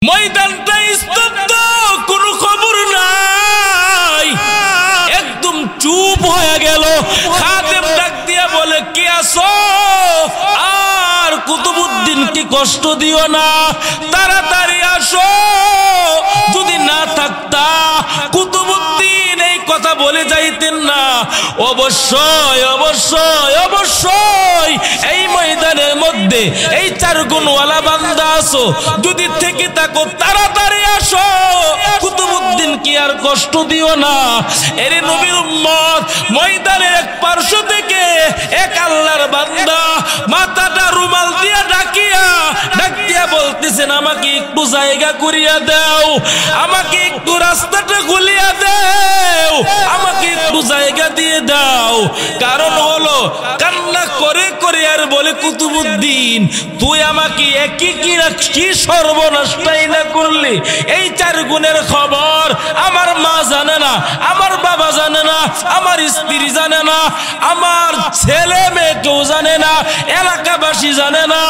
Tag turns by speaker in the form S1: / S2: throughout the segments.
S1: ময়দানটা স্তব্ধ, কোনো খবর নাই, একদম চুপ হয়ে গেল। খাদেম ডাক দিয়া বলে, কে আছো? আর কুতুবউদ্দিনকে কষ্ট দিও না, তাড়াতাড়ি আসো। যদি না থাকতা কুতুবউদ্দিন এই কথা বলে যাইতেন না। অবশ্যই অবশ্যই অবশ্যই এই ময়দানের মধ্যে এই চার গুণওয়ালা বান্দা আছো, যদি থেকে থাকো তাড়াতাড়ি আসো। কুতুবউদ্দিন কি আর কষ্ট দিও না। এরে নবীর উম্মত, ময়দানের এক পার্শ্ব থেকে এক আল্লাহর বান্দা মাথাটা রুমাল দিয়া ডাক দিয়া বলতেছেন, আমাকে একটু জায়গা করিয়া দাও, আমাকে একটু রাস্তাটা খুলিয়া দাও, আমাকে একটু জায়গা দিয়ে দাও। কারণ হলো কান্না করে করে আর বলে, কুতুবউদ্দিন তুই আমাকে একই কি সর্বনাশটাই না করলি। এই চার গুণের খবর আমার মা জানে না, আমার বাবা জানে না, আমার স্ত্রী জানে না, আমার ছেলে মেয়ে কেউ জানে না, এলাকাবাসী জানে না।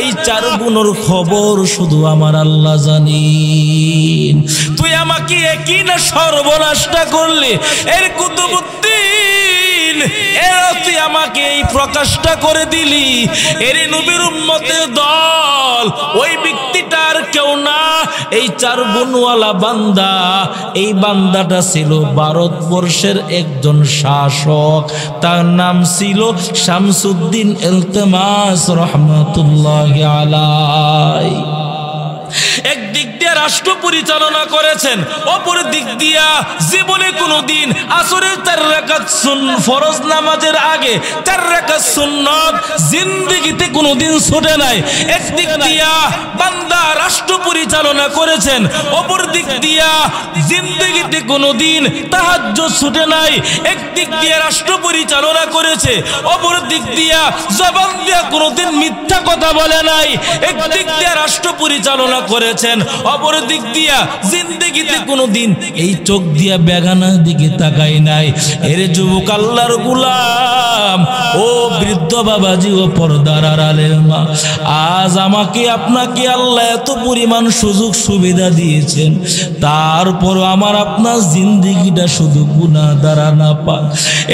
S1: এই চার গুণের খবর শুধু আমার আল্লাহ জানেন। তুই আমাকে একই না সর্বনাশটা করলি। এর কুতুবউদ্দিন, এর তুই আমাকে এই প্রকাশটা করে দিলি। এর নবীর উম্মতের দল, ওই ব্যক্তিটার কেউ না, এই চার গুণওয়ালা বান্দা। এই বান্দাটা ছিল ভারতবর্ষের একজন শাসক, তার নাম ছিল শামসুদ্দিন ইলতিমাস রহমাতুল্লাহি আলাইহি। একদিক দিয়ে রাষ্ট্র পরিচালনা করেছেন, অপর দিক দিয়া জীবনে কোনোদিন আসরের 4 রাকাত ফরজ নামাজের আগে 4 রাকাত সুন্নাত জিন্দেগিতে কোনোদিন ছুটে নাই। একদিক দিয়া বান্দা রাষ্ট্র পরিচালনা করেছেন, অপর দিক দিয়া জিন্দেগিতে কোনোদিন তাহাজ্জুদ ছুটে নাই। একদিক দিয়া রাষ্ট্র পরিচালনা করেছে, অপর দিক দিয়া জবান দিয়া কোনোদিন মিথ্যা কথা বলে নাই। একদিক দিয়া রাষ্ট্র পরিচালনা করেছেন, অপর দিক দিয়া জিন্দেগিতে কোনোদিন এই চোখ দিয়া বেগানার দিকে তাকাই নাই। এর যুবক আল্লাহর গোলাম, ও বৃদ্ধ বাবাজি, ও পর্দার আড়ালের মা, আজ আমাকে আপনাকে আল্লাহ এত পরিমাণ সুযোগ সুবিধা দিয়েছেন, তারপর আমার আপনার জিন্দেগিটা শুধু গুনাহ দ্বারা না পাক।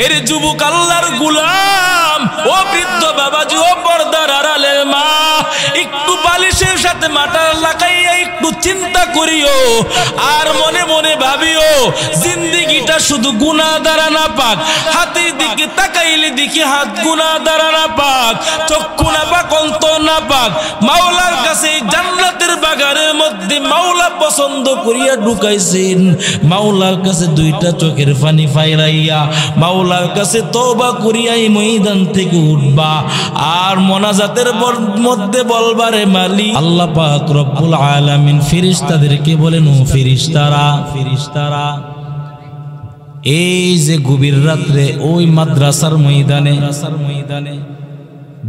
S1: এর যুবক আল্লাহর গোলাম, ও বৃদ্ধ বাবাজি, ও পর্দার আড়ালের মা, একটু বালিশের সাথে মাথা লাগাইয়া একটু চিন্তা করিও, আর মনে মনে ভাবিও জিন্দেগিটা শুধু গুনাহ দ্বারা না পাক। হাতের দিকে তাকাইলে দেখি হাত গুনাহ দ্বারা না পাক, চক্ষু না পাক, অন্তর না পাক। মাওলার কাছে জান্নাতের বাগানের মধ্যে মাওলা পছন্দ করিয়া ঢুকাইছেন। মাওলার কাছে 2টা চোখের পানি ফাইরাইয়া মাওলার কাছে তওবা করিয়া এই ময়দান থেকে উঠবা, আর মোনাজাতের মধ্যে বলবারে মালিক আল্লাহ পাক রব্বুল আলামিন ফেরেশতাদেরকে বলেন, ও ফেরেশতারা, এই যে গভীর রাত্রে ওই মাদ্রাসার ময়দানে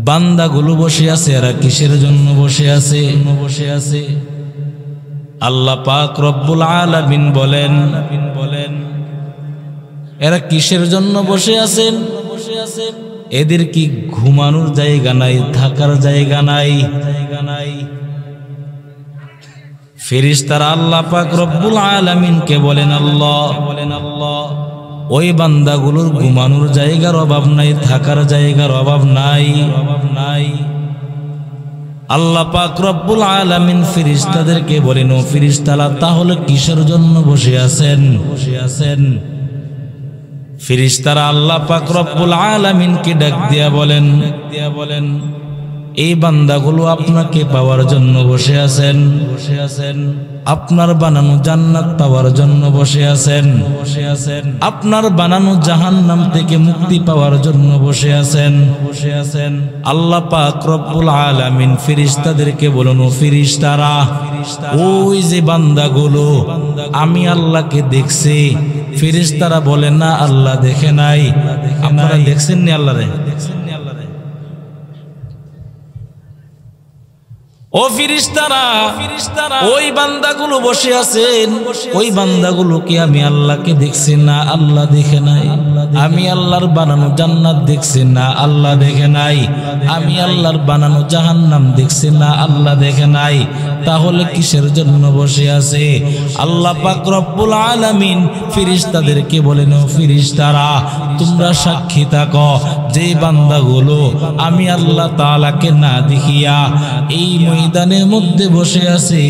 S1: বান্দাগুলো বসে আছে, এরা কিসের জন্য বসে আছে? আল্লাহ পাক রব্বুল আলামিন বলেন, এরা কিসের জন্য বসে আছেন? এদের কি ঘুমানোর জায়গা নাই, থাকার জায়গা নাই? ফেরেশতারা আল্লাহ পাক রব্বুল আলামিনকে বলেন, আল্লাহ ওই বান্দাগুলোর ঘুমানোর জায়গার অভাব নাই, থাকার জায়গার অভাব নাই। আল্লাহ পাক রব্বুল আলামিন ফেরেশতাদেরকে বলেন, ও ফেরেশতারা, তাহলে কিসের জন্য বসে আছেন? ফেরেশতারা আল্লাহ পাক রব্বুল আলামিনকে ডাক দিয়া বলেন, এই বান্দাগুলো আপনাকে পাওয়ার জন্য বসে আছেন, আপনার বানানো জান্নাত পাওয়ার জন্য বসে আছেন, আপনার বানানো জাহান্নাম থেকে মুক্তি পাওয়ার জন্য বসে আছেন। আল্লাহ পাক রব্বুল আলামিন ফেরেশতাদেরকে বলেন, ও ফেরেশতারা, ওই যে বান্দাগুলো আমি আল্লাহকে দেখছি। ফেরেশতারা বলেন, না, আল্লাহ দেখে নাই। আপনারা দেখছেন নি আল্লাহরে? ও ফেরেশতারা, ওই বান্দাগুলো বসে আছেন, ওই বান্দাগুলোকে আমি আল্লাহকে দেখছি না, আল্লাহ দেখে নাই। আমি আল্লাহর বানানো জান্নাত দেখছি না, আল্লাহ দেখে নাই। আমি আল্লাহর বানানো জাহান্নাম দেখছি না, আল্লাহ দেখে নাই। তাহলে কিসের জন্য বসে আছে? আল্লাহ পাক রব্বুল আলামিন ফেরেশতাদেরকে বলেন, ও ফেরেশতারা, তোমরা সাক্ষী থাকো যে বান্দাগুলো আমি আল্লাহ তাআলাকে না দেখিয়া এই ময়দানের মধ্যে বসে আছে,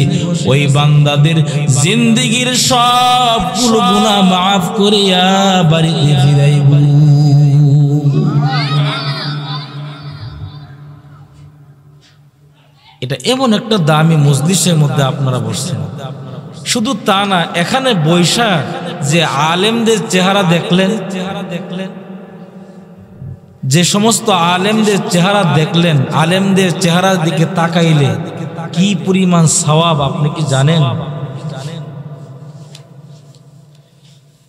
S1: ওই বান্দাদের জিন্দেগীর সবগুলো গুনাহ মাফ করিয়া বাড়িতে ফিরাইব। এটা এমন একটা দামি মজলিসের মধ্যে আপনারা বসছেন। শুধু তা না, এখানে বৈশা যে আলেমদের চেহারা দেখলেন, যে সমস্ত আলেমদের চেহারা দেখলেন, আলেমদের চেহারার দিকে তাকাইলে কি পরিমাণ সওয়াব আপনি কি জানেন?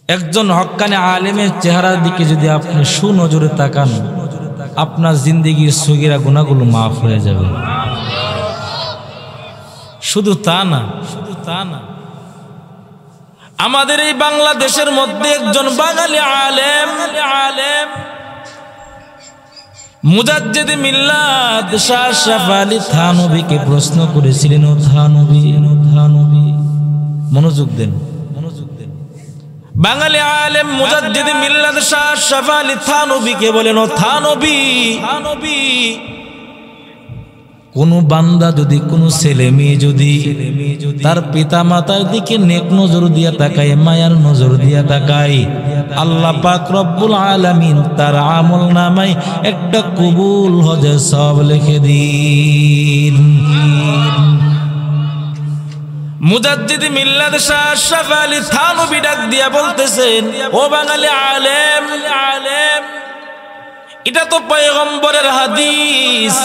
S1: একজন হক্কানি আলেমের চেহারার দিকে যদি আপনি সুনজরে তাকান, আপনার জিন্দেগির সগীরা গুনাহগুলো মাফ হয়ে যাবে। শুধু তা না, আমাদের এই বাংলাদেশের মধ্যে একজন বাঙালি আলেম মুজাদ্দিদ মিল্লাত শাহ আশরাফ আলী থানভীকে প্রশ্ন করেছিলেন, ও থানভী, মনোযোগ দেন, বাঙালি আলেম মুজাদ্দিদ মিল্লাত শাহ আশরাফ আলী থানভীকে বলেন, ও থানভী, কোন বান্দা যদি, কোন ছেলে মেয়ে যদি তার পিতা মাতার দিকে নেক নজর দিয়া তাকায়, মায়ার নজর দিয়া তাকায়, আল্লাহ পাক রব্বুল আলামিন তার আমল নামায় একটা কবুল হজের সওয়াব লিখে দিন। মুজাদ্দিদ মিল্লাত শাহ আশরাফ আলী থানভী ডাক দিয়া বলতেছেন, ও বাঙালি আলেম, এটা তো পয়গম্বরের হাদিস।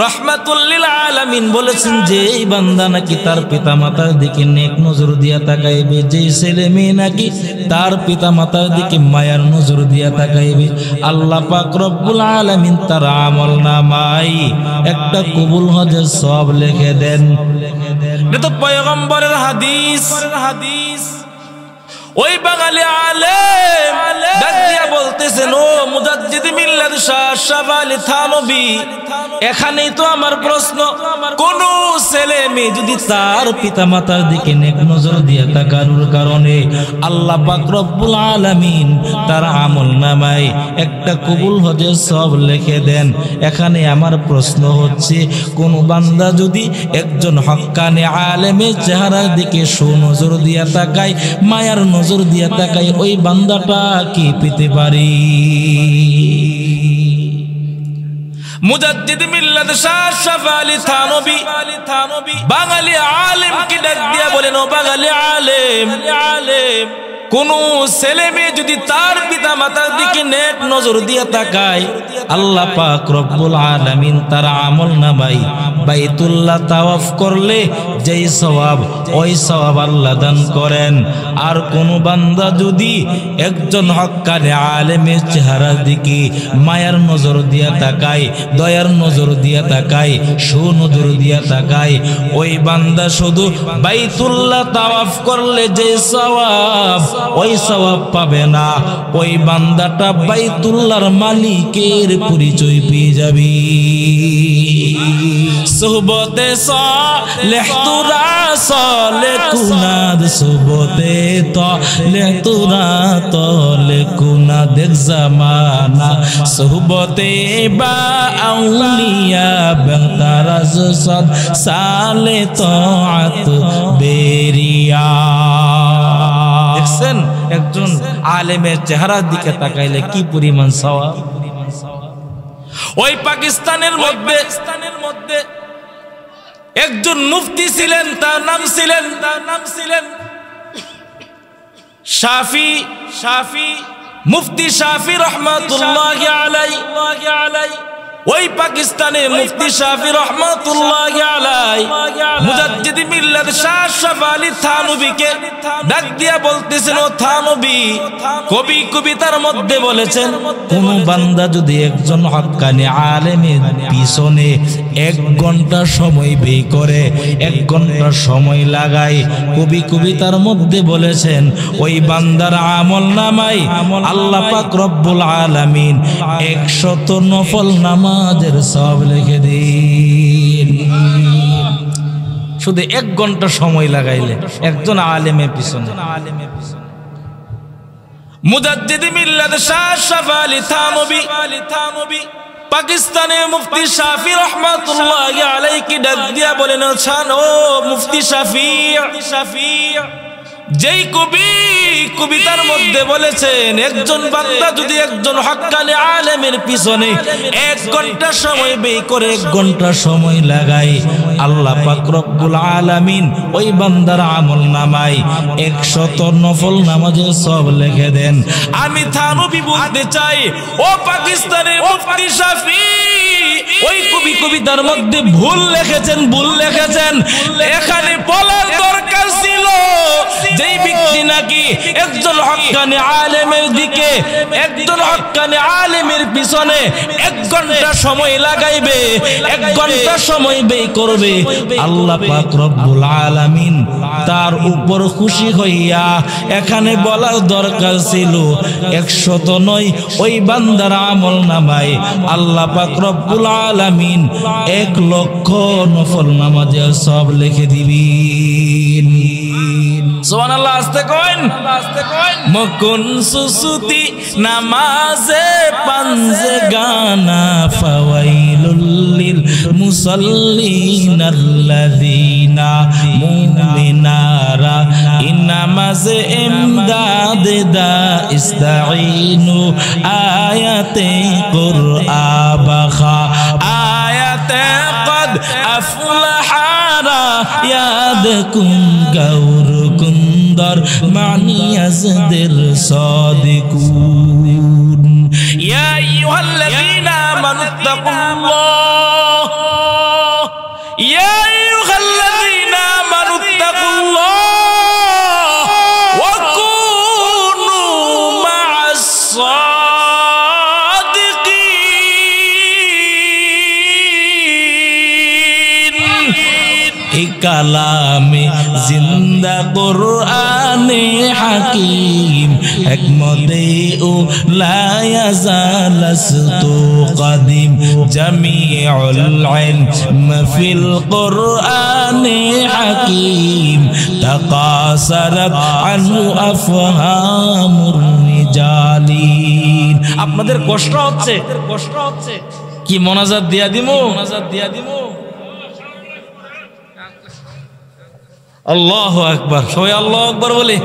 S1: রাহমাতুল লিল আলামিন বলেছেন যে এই বান্দা নাকি তার পিতা মাতার দিকে নেক নজর দিয়া তাকাইবে, যে ছেলে মেয়ে নাকি তার পিতা মাতার দিকে মায়ার নজর দিয়া তাকাইবে, আল্লাহ পাক রব্বুল আলামিন তার আমল নামায় একটা কবুল হজের সওয়াব লিখে দেন। এটা তো পয়গম্বরের হাদিস। ওই বাঙালি আলেম ডাক দিয়া বলতেছেন, ও মুজাদ্দিদ মিল্লাত শাহ আশরাফ আলী থানভী, এখানেই তো আমার প্রশ্ন, কোন ছেলে মেয়ে যদি তার পিতা মাতার দিকে নেক নজর দিয়া তাকানোর কারণে আল্লাহ পাক রব্বুল আলামিন তার আমল নামায় একটা কবুল হজের সওয়াব লিখে দেন, এখানে আমার প্রশ্ন হচ্ছে, কোন বান্দা যদি একজন হক্কানি আলেমের চেহারার দিকে সুনজর দিয়া তাকায়, মায়ার নজর দিয়া তাকায়, ওই বান্দাটা কি পেতে পারি? মুজাদ্দিদ মিল্লাত শাহ আশরাফ আলী থানভী বাঙালি আলেমকে ডাক দিয়া বলেন, ও বাঙালি আলেম, কোন ছেলে মেয়ে যদি তার পিতা মাতার দিকে নেক নজর দিয়া তাকায়, আল্লাহ পাক রব্বুল আলামিন তার আমল নামায় বাইতুল্লাহ তাওয়াফ করলে যেই সওয়াব, ওই সওয়াব আল্লাহ দান করেন। আর কোন বান্দা যদি একজন হক্কানি আলেমের চেহারার দিকে মায়ার নজর দিয়া তাকায়, দয়ার নজর দিয়া তাকায়, সুনজর দিয়া তাকায়, ওই বান্দা শুধু বাইতুল্লাহ তাওয়াফ করলে যে সওয়াব, ওই সওয়াব পাবে না, ওই বান্দাটা বাইতুল্লাহর মালিকের পরিচয় পেয়ে যাবে। সুহবতে সালেহ তুরা সালে কুনাদ, সুহবতে তালেহ তুরা তালে কুনা দেখ জামানা, সুহবতে বা আউলিয়া বেতারাজ সাদ সালে তাআত বেরিয়া। দেখছেন একজন আলেমের চেহারার দিকে তাকাইলে কি পরিমাণ সওয়াব। ওই পাকিস্তানের মধ্যে একজন মুফতি ছিলেন, তার নাম ছিলেন শাফি, মুফতি শাফি রহমাতুল্লাহি আলাইহি। ওই পাকিস্তানের মুফতি শাফি রহমাতুল্লাহি আলাইহি মুজাদ্দিদ মিল্লাত শাহ আশরাফ আলী থানভীকে ডাক দিয়া বলতেছেন, ও থানভী, কবিতার মধ্যে বলেছেন, কোন বান্দা যদি একজন হক্কানি আলেমের পিছনে 1 ঘন্টা সময় ব্যয় করে, 1 ঘন্টা সময় লাগায়। কবি কবিতার মধ্যে বলেছেন ওই বান্দার আমল নামায় আল্লাহ পাক রব্বুল আলামিন 100 নফল নামাজের সওয়াব লিখে দেন। শুধু 1 ঘন্টা সময় লাগাইলে একজন আলেমের পিছনে। মুজাদ্দিদ মিল্লাত শাহ শাফি আলী থানভী পাকিস্তানের মুফতি শাফি রহমাতুল্লাহি আলাইহি ডাক দিয়া বলেন, ও মুফতি শাফি, যেই কবিতার মধ্যে বলেছেন একজন বান্দা যদি একজন হক্কানি আলেমের পিছনে 1 ঘন্টা সময় ব্যয় করে, 1 ঘন্টা সময় লাগায়, আল্লাহ পাক রব্বুল আলামিন ওই বান্দার আমল নামায় 100 নফল নামাজের সওয়াব লিখে দেন। আমি থানভী বলতে চাই, ও পাকিস্তানের মুফতি শাফি, ওই কবিতার মধ্যে ভুল লিখেছেন। এখানে বলার দরকার ছিল যেই ব্যক্তি নাকি একজন হক্কানি আলেমের দিকে, একজন হক্কানি আলেমের পিছনে 1 ঘন্টা সময় লাগাইবে, 1 ঘন্টা সময় ব্যয় করবে, আল্লাহ পাক রব্বুল আলামিন তার উপর খুশি হইয়া, এখানে বলার দরকার ছিল 100 নয়, ওই বান্দার আমল নামায় আল্লাহ পাক রব্বুল আলামিন 1 লক্ষ নফল নামাজের সওয়াব লিখে দিবেন। সুবহানাল্লাহ, আস্তে কইন। মকুন সুসুতি নামাজে পাঞ্জে গানা ফাওয়াইলুল লিল মুসাল্লিনাল্লাযিনা মুমিনারা ইনামাজে ইমদাদ দা ইস্তাঈনু আয়াতে কুরআবাখা আয়াতে কদ আফলাহারা ইয়াদকুম গাউর কুন্দর মানিয়াজদের সাদিকুন। ইয়া আইয়ুহাল্লাযীনা আমানুত্তাকুল্লাহ, ইয়া আইয়ুহাল্লাযীনা আমানুত্তাকুল্লাহ ওয়া কুনু মা'আস সাদিকিন। এই কালামে জিন্দা কুরআনে হাকিম হিকমতে ও লা ইয়াজালাস্তু কাদিম জামিউল ইলম ফিল কুরআনে হাকিম তাকাসারাত আনহু আফহামুর রিজালিন। আপনাদের কষ্ট হচ্ছে কি? মোনাজাত দিয়া দিমু। আল্লাহু আকবার, সবাই আল্লাহু আকবার বলে।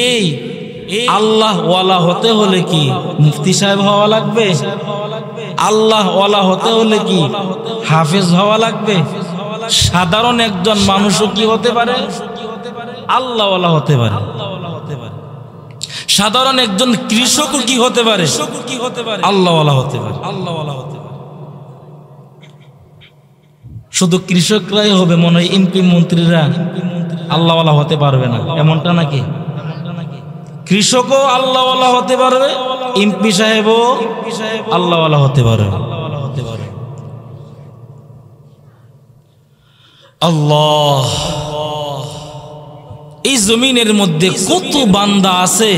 S1: এই আল্লাহ ওয়ালা হতে হলে কি মুফতি সাহেব হওয়া লাগবে? আল্লাহ ওয়ালা হতে হলে কি হাফেজ হওয়া লাগবে? সাধারণ একজন মানুষও কি হতে পারে? আল্লাহ ওয়ালা হতে পারে। সাধারণ একজন কৃষকও কি হতে পারে? আল্লাহ ওয়ালা হতে পারে। শুধু কৃষকরাই হবে মনে হয়, এমপি মন্ত্রীরা আল্লাহওয়ালা হতে পারবে না, এমনটা নাকি? কৃষকও আল্লাহওয়ালা হতে পারবে, এমপি সাহেবও আল্লাহওয়ালা হতে পারবে। আল্লাহ, এই জমিনের মধ্যে কত বান্দা আছে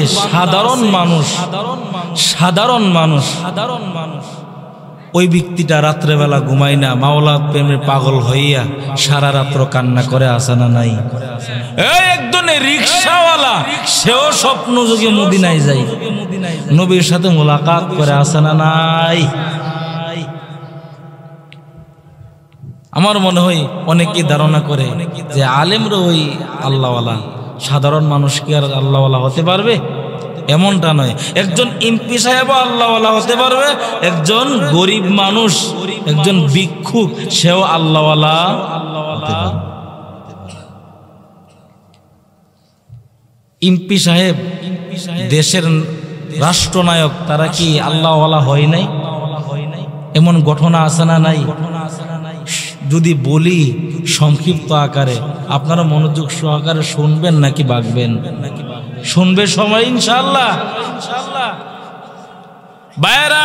S1: সাধারণ মানুষ। ওই ব্যক্তিটা রাত্রেবেলা ঘুমায় না, মাওলা প্রেমের পাগল হইয়া সারা রাত্র কান্না করে, আসে না নাই? একজন রিকশাওয়ালা, সেও স্বপ্ন যোগে মদিনায় যায়, নবীর সাথে মোলাকাত করে, আসে না নাই? আমার মনে হয় অনেকেই ধারণা করে যে আলেমরা ওই আল্লাহওয়ালা, সাধারণ মানুষ কি আর আল্লাহওয়ালা হতে পারবে? এমনটা নয়। একজন এমপি সাহেব আল্লাহওয়ালা হতে পারবে, একজন গরিব মানুষ, একজন ভিক্ষুক, সেও আল্লাহওয়ালা হতে পারবে। এমপি সাহেব, দেশের রাষ্ট্রনায়ক, তারা কি আল্লাহওয়ালা হয় নাই? এমন ঘটনা আছে না নাই? যদি বলি সংক্ষিপ্ত আকারে, আপনারা মনোযোগ সহকারে শুনবেন নাকি বাগবেন? শুনবে সময় ইনশাআল্লাহ। ভাইরা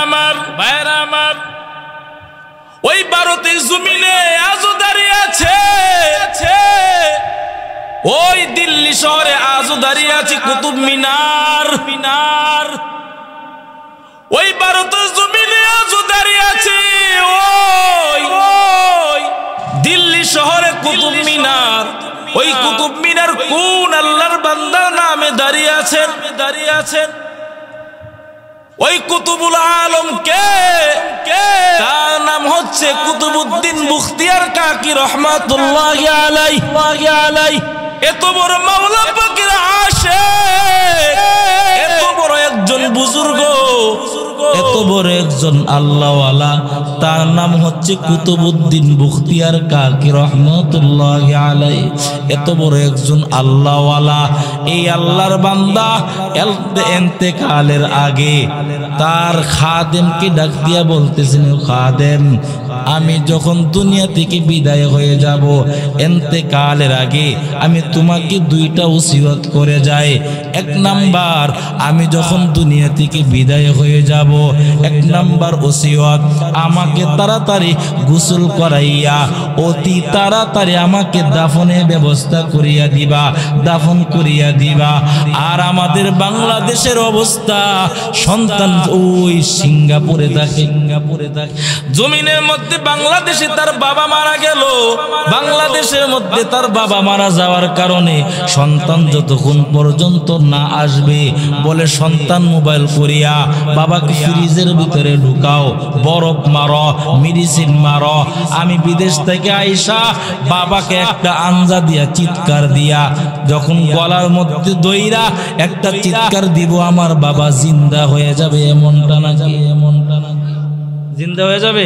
S1: আমার ওই ভারতের জমিনে আজও দাঁড়িয়ে আছে, ওই দিল্লি শহরে আজও দাঁড়িয়ে আছে কুতুব মিনার। ওই ভারতের জমিনে আজও দাঁড়িয়ে আছে ওই দিল্লি শহরে কুতুব মিনার। ওই কুতুব মিনার কোন আল্লাহর বান্দার নামে দাঁড়িয়ে আছেন? ওই কুতুবুল আলম কে? তার নাম হচ্ছে কুতুবউদ্দিন বখতিয়ার কাকি রহমাতুল্লাহি আলাইহি। এত বড় মাওলা পাকের আশিক, এত বড় একজন বুজুর্গ, এত বড় একজন আল্লাহওয়ালা, তার নাম হচ্ছে কুতুবউদ্দিন বখতিয়ার কাকি রহমাতুল্লাহি আলাইহি। এত বড় একজন আল্লাহওয়ালা, এই আল্লাহর বান্দা ইন্তেকালের আগে তার খাদেমকে ডাক দিয়া বলতেছেন, খাদেম আমি যখন দুনিয়া থেকে বিদায় হয়ে যাব, ইন্তেকালের আগে আমি তোমাকে দুইটা ওসিয়ত করে যাই। এক নাম্বার, আমি যখন দুনিয়া থেকে বিদায় হয়ে যাব, এক নাম্বার ওসিয়ত, আমাকে তাড়াতাড়ি গোসল করাইয়া অতি তাড়াতাড়ি আমাকে দাফনের ব্যবস্থা করিয়া দিবা, দাফন করিয়া দিবা। আর আমাদের বাংলাদেশের অবস্থা, সন্তান ওই সিঙ্গাপুরে থাকে, জমিনের মধ্যে বাংলাদেশে তার বাবা মারা গেল, বাংলাদেশের মধ্যে তার বাবা মারা যাওয়ার কারণে সন্তান যতক্ষণ পর্যন্ত না আসবে, বলে সন্তান মোবাইল করিয়া বাবাকে ফ্রিজের ভিতরে ঢুকাও, বরফ মারো, মেডিসিন মারো। আমি বিদেশ থেকে আইসা বাবাকে একটা আঞ্জা দিয়া চিৎকার দিয়া যখন গলার মধ্যে দইরা একটা চিৎকার দিব, আমার বাবা জিন্দা হয়ে যাবে। এমনটা নাকি জিন্দা হয়ে যাবে?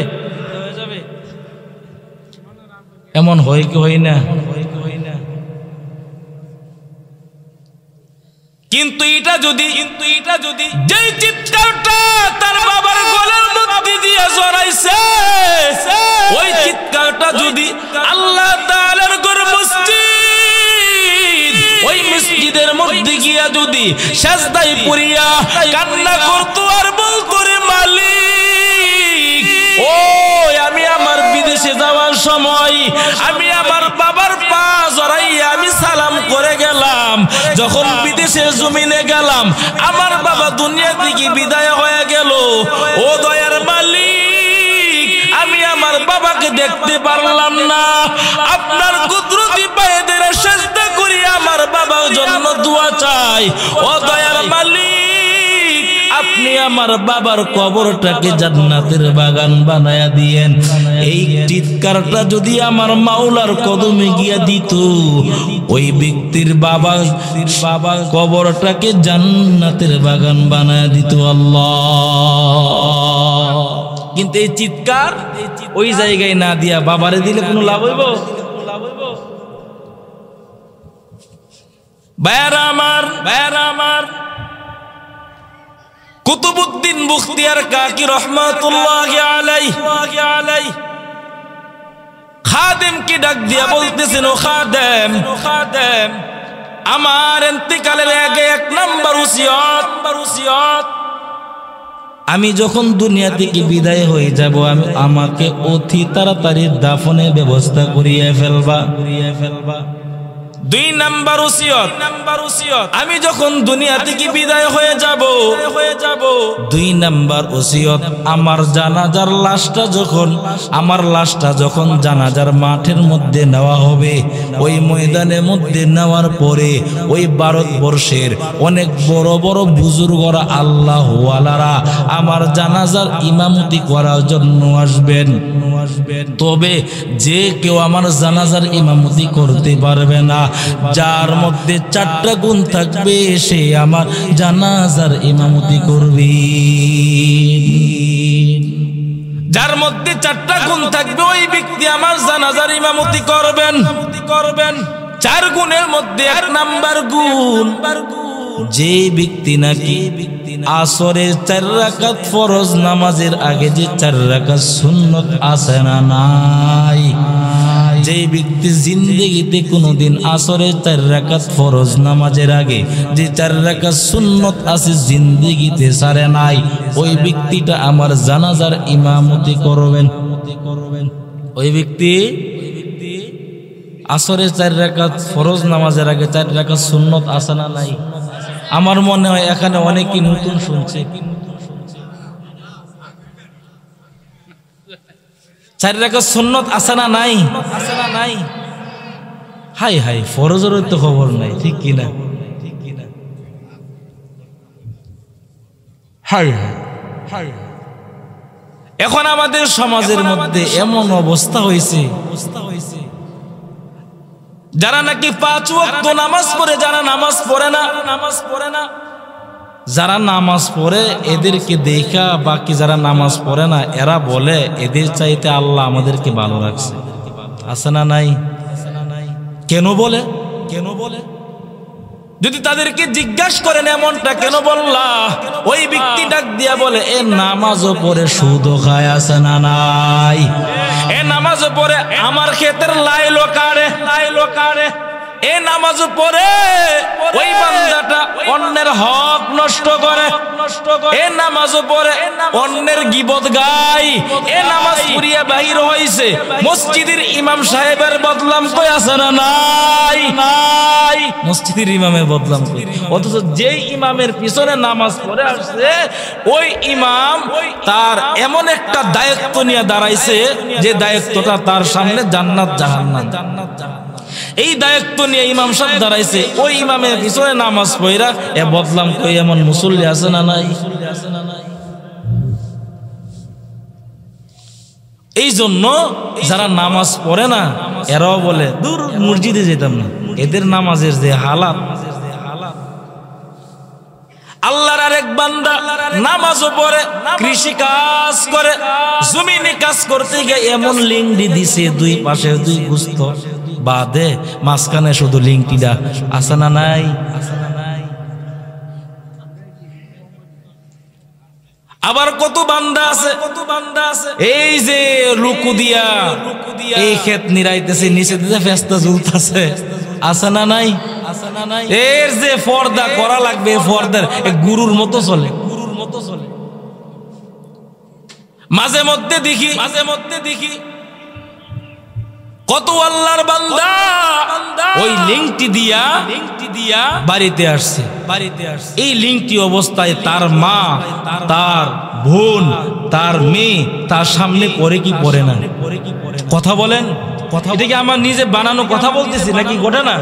S1: এমন হয় কি হয় না? কিন্তু এটা যদি যেই চিৎকারটা তার বাবার গলার মধ্যে দিয়ে জড়াইছে, ওই চিৎকারটা যদি আল্লাহ তাআলার ঘর মসজিদ, ওই মসজিদের মধ্যে গিয়া যদি সিজদায় পড়িয়া কান্না করতো আর বলতো, রে মালিক, ও আমি আমার বিদেশে যাওয়ার সময় আমি আমার বাবার পা জড়াইয়া আমি সালাম করে গেলাম, যখন বিদেশের জমিনে গেলাম আমার বাবা দুনিয়া থেকে বিদায় হয়ে গেল, ও দয়ার মালিক আমি আমার বাবাকে দেখতে পারলাম না, আপনার কুদরতি পায়ে ধরে সিজদা করি আমার বাবার জন্য দোয়া চাই। ও দয়ার মালিক আপনি আমার বাবার কবরটাকে জান্নাতের বাগান বানায়া দিয়েন। এই চিৎকারটা যদি আমার মাওলার কদমে গিয়া দিত, ওই ব্যক্তির বাবা কবরটাকে জান্নাতের বাগান বানায়া দিত আল্লাহ। কিন্তু এই চিৎকার ওই জায়গায় না দিয়া বাবারে দিলে কোনো লাভ হইব? ভাইরা আমার কুতুবউদ্দিন বখতিয়ার কাকি রহমাতুল্লাহি আলাইহি খাদেমকে ডাক দিয়া বলতেছেন, ও খাদেম আমার ইন্তেকালের আগে এক নাম্বার ওসিয়ত, আমি যখন দুনিয়া থেকে বিদায় হয়ে যাব, আমাকে অতি তাড়াতাড়ি দাফনের ব্যবস্থা করিয়ে ফেলবা। দুই নাম্বার ওসিয়ত, আমি যখন দুনিয়া থেকে বিদায় হয়ে যাব, দুই নাম্বার ওসিয়ত, আমার লাশটা যখন জানাজার মাঠের মধ্যে নেওয়া হবে, ওই ময়দানের মধ্যে নেওয়ার পরে ওই ভারতবর্ষের অনেক বড় বড় বুজুর্গরা আল্লাহওয়ালারা আমার জানাজার ইমামতি করার জন্য আসবেন। তবে যে কেউ আমার জানাজার ইমামতি করতে পারবে না, যার মধ্যে 4টা গুণ থাকবে সে আমার জানাজার ইমামতি করবে। যার মধ্যে 4টা গুণ থাকবে ওই ব্যক্তি আমার জানাজার ইমামতি করবেন। 4 গুণের মধ্যে 1 নাম্বার গুণ, যে ব্যক্তি নাকি আসরের 4 রাকাত ফরজ নামাজের আগে যে 4 রাকাত সুন্নত আছে না নাই, যে যেই ব্যক্তি জিন্দেগিতে কোনোদিন আসরের 4 রাকাত ফরজ নামাজের আগে যে 4 রাকাত সুন্নত আছে জিন্দেগিতে ছাড়ে নাই, ওই ব্যক্তিটা আমার জানাজার ইমামতি করবেন। ওই ব্যক্তি আসরের 4 রাকাত ফরজ নামাজের আগে 4 রাকাত সুন্নত আছে না নাই? আমার মনে হয় এখানে অনেকেই নতুন শুনছে। 4 রাকাত সুন্নত আছে না নাই? আছে না নাই? হাই হাই, ফরজের তো খবর নাই, ঠিক কি না? হাই হাই, এখন আমাদের সমাজের মধ্যে এমন অবস্থা হয়েছে, যারা নাকি 5 ওয়াক্ত নামাজ পড়ে, যারা নামাজ পড়ে না, যারা নামাজ পড়ে এদেরকে দেখা বাকি যারা নামাজ পড়ে না এরা বলে এদের চাইতে আল্লাহ আমাদেরকে ভালো রাখছে। আছে না নাই? কেন বলে? যদি তাদেরকে জিজ্ঞাসা করেন এমনটা কেন বললা, ওই ব্যক্তি ডাক দিয়া বলে এ নামাজও পড়ে সুদও খায়। আছে না নাই? এ নামাজও পড়ে আমার ক্ষেতের লাইলো কারে, এ নামাজও পড়ে ওই বান্দাটা অন্যের হক নষ্ট করে, এ নামাজও পড়ে অন্যের গীবত গায়, এ নামাজ পড়িয়া বাহির হইছে মসজিদের ইমাম সাহেবের বদলাম কই। আছে না নাই? মসজিদের ইমামের বদলাম কই। অথচ যেই ইমামের পিছনে নামাজ পড়ে আসছে ওই ইমাম তার এমন একটা দায়িত্ব নিয়ে দাঁড়াইছে যে দায়িত্বটা তার সামনে জান্নাত জাহান্নাম। এই দায়িত্ব নিয়ে ইমাম সাহেব দাঁড়াইছে, ওই ইমামের পিছনে নামাজ পড়া এ বদলাম কই এমন মুসল্লি আছে না নাই? এই জন্য যারা নামাজ পড়ে না এরাও বলে দূর মসজিদে যেতাম না। এদের নামাজের যে হালাত, আল্লাহর আরেক বান্দা নামাজও পড়ে, কৃষি কাজ করে, জমিনে কাজ করতে গিয়ে এমন লিংডি দিছে, 2 পাশে 2 গুস্ত বাদে মাঝখানে শুধু লিংটিটা। আছে না নাই? আবার কত বান্দা আছে এই যে লুকু দিয়া এই ক্ষেত নিরাইতেছে, নিচে দিয়ে ফেস্তা ঝুলতেছে। আছে না নাই? এর যে পর্দা করা লাগবে, পর্দার গুরুর মতো চলে। মাঝে মধ্যে দেখি কত আল্লাহর বান্দা ওই লিংকটি দিয়া বাড়িতে আসছে। এই লিংকটি অবস্থায় তার মা, তার বোন, তার মেয়ে তার সামনে পড়ে কি পড়ে না? কথা বলেন, এটা কি আমার নিজে বানানো কথা বলতেছি নাকি ঘটনা?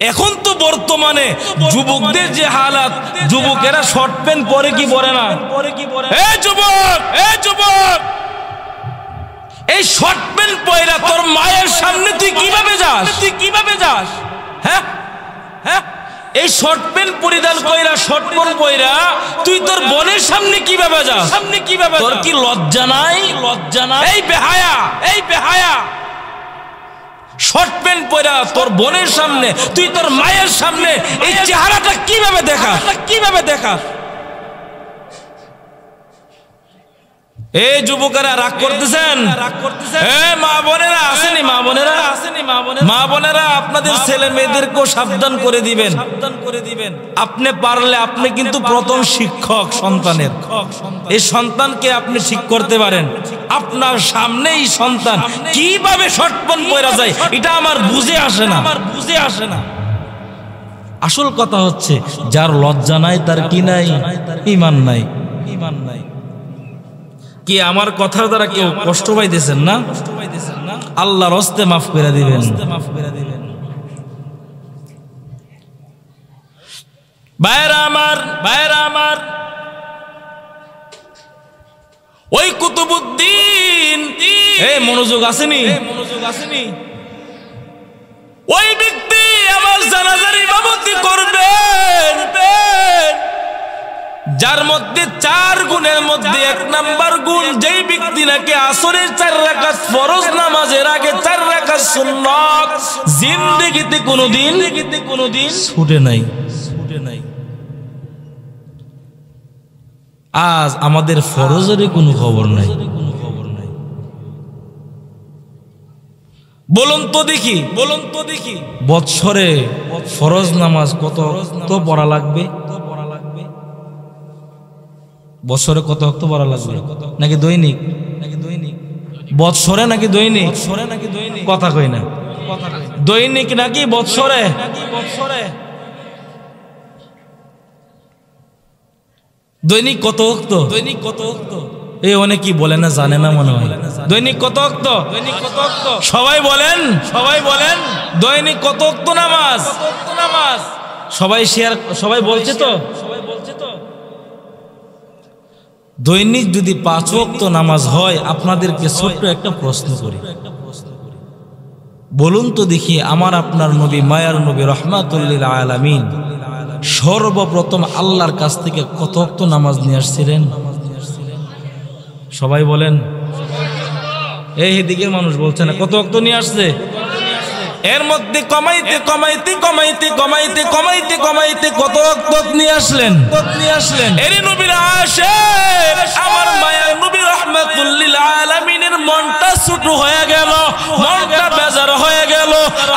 S1: এখন তো বর্তমানে যুবকদের যে হালাত, যুবকেরা শর্ট প্যান্ট পরে কি পরে না? এই যুবক, এই শর্ট প্যান্ট পয়রা তোর মায়ের সামনে তুই কিভাবে যাস? হ্যাঁ, এই শর্ট প্যান্ট পরিধান কইরা, শর্ট প্যান্ট পয়রা তুই তোর বোনের সামনে কিভাবে যাস? তোর কি লজ্জা নাই? এই বেহায়া শর্ট প্যান্ট পরা তোর বোনের সামনে, তুই তোর মায়ের সামনে এই চেহারাটা কিভাবে দেখা? এই যুবকেরা রাগ করতেছেন? মা বোনেরা আসেনি, মা বোনেরা আপনাদের ছেলে মেয়েদেরকেও সাবধান করে দিবেন। আপনি পারলে আপনি কিন্তু প্রথম শিক্ষক সন্তানের। এই সন্তানকে আপনি ঠিক করতে পারেন। আপনার সামনে এই সন্তান কিভাবে শর্ট প্যান্ট পরা যায় এটা আমার বুঝে আসে না। আসল কথা হচ্ছে যার লজ্জা নাই তার কি নাই? ঈমান নাই। কি আমার কথার দ্বারা কেউ কষ্ট পাইতেছেন না? আল্লাহর হস্তে মাফ করে দিবেন। ভাইরা আমার, ওই কুতুবউদ্দিন মনোযোগ আসেনি? ওই ব্যক্তি আমার জানাজার ইমামতি করবেন যার মধ্যে 4 গুণের মধ্যে 1 নাম্বার গুণ, যেই ব্যক্তি নাকি আসরের 4 রাকাত ফরজ নামাজের আগে 4 রাকাত সুন্নাত জিন্দেগিতে কোনোদিন ছুটে নাই। আজ আমাদের ফরজের কোনো খবর নাই। বলুন তো দেখি, বৎসরে ফরজ নামাজ কত পড়া লাগবে? বছরে কত ওয়াক্ত পড়া লাগবে? নাকি দৈনিক? বৎসরে নাকি দৈনিক? কথা কই না। দৈনিক নাকি বৎসরে? দৈনিক কত ওয়াক্ত? এই অনেকেই বলে না, জানে না মনে হয়। দৈনিক কত ওয়াক্ত? সবাই বলেন দৈনিক কত ওয়াক্ত নামাজ? সবাই বলছে তো। দৈনিক যদি 5 ওয়াক্ত নামাজ হয়, আপনাদেরকে ছোট্ট একটা প্রশ্ন করি, বলুন তো দেখি, আমার আপনার নবী, মায়ার নবী রাহমাতুল লিল আলামিন সর্বপ্রথম আল্লাহর কাছ থেকে কত ওয়াক্ত নামাজ নিয়ে আসছিলেন? সবাই বলেন। এই দিকের মানুষ বলছে না। কত ওয়াক্ত নিয়ে আসছে? এর মধ্যে কমাইতে কত ওয়াক্ত নিয়ে আসলেন? এর নবীর আশিক আমার মায়ার নবী রাহমাতুল লিল আলামিনের মনটা ছোট হয়ে গেল, মনটা বেজার হয়ে গেল।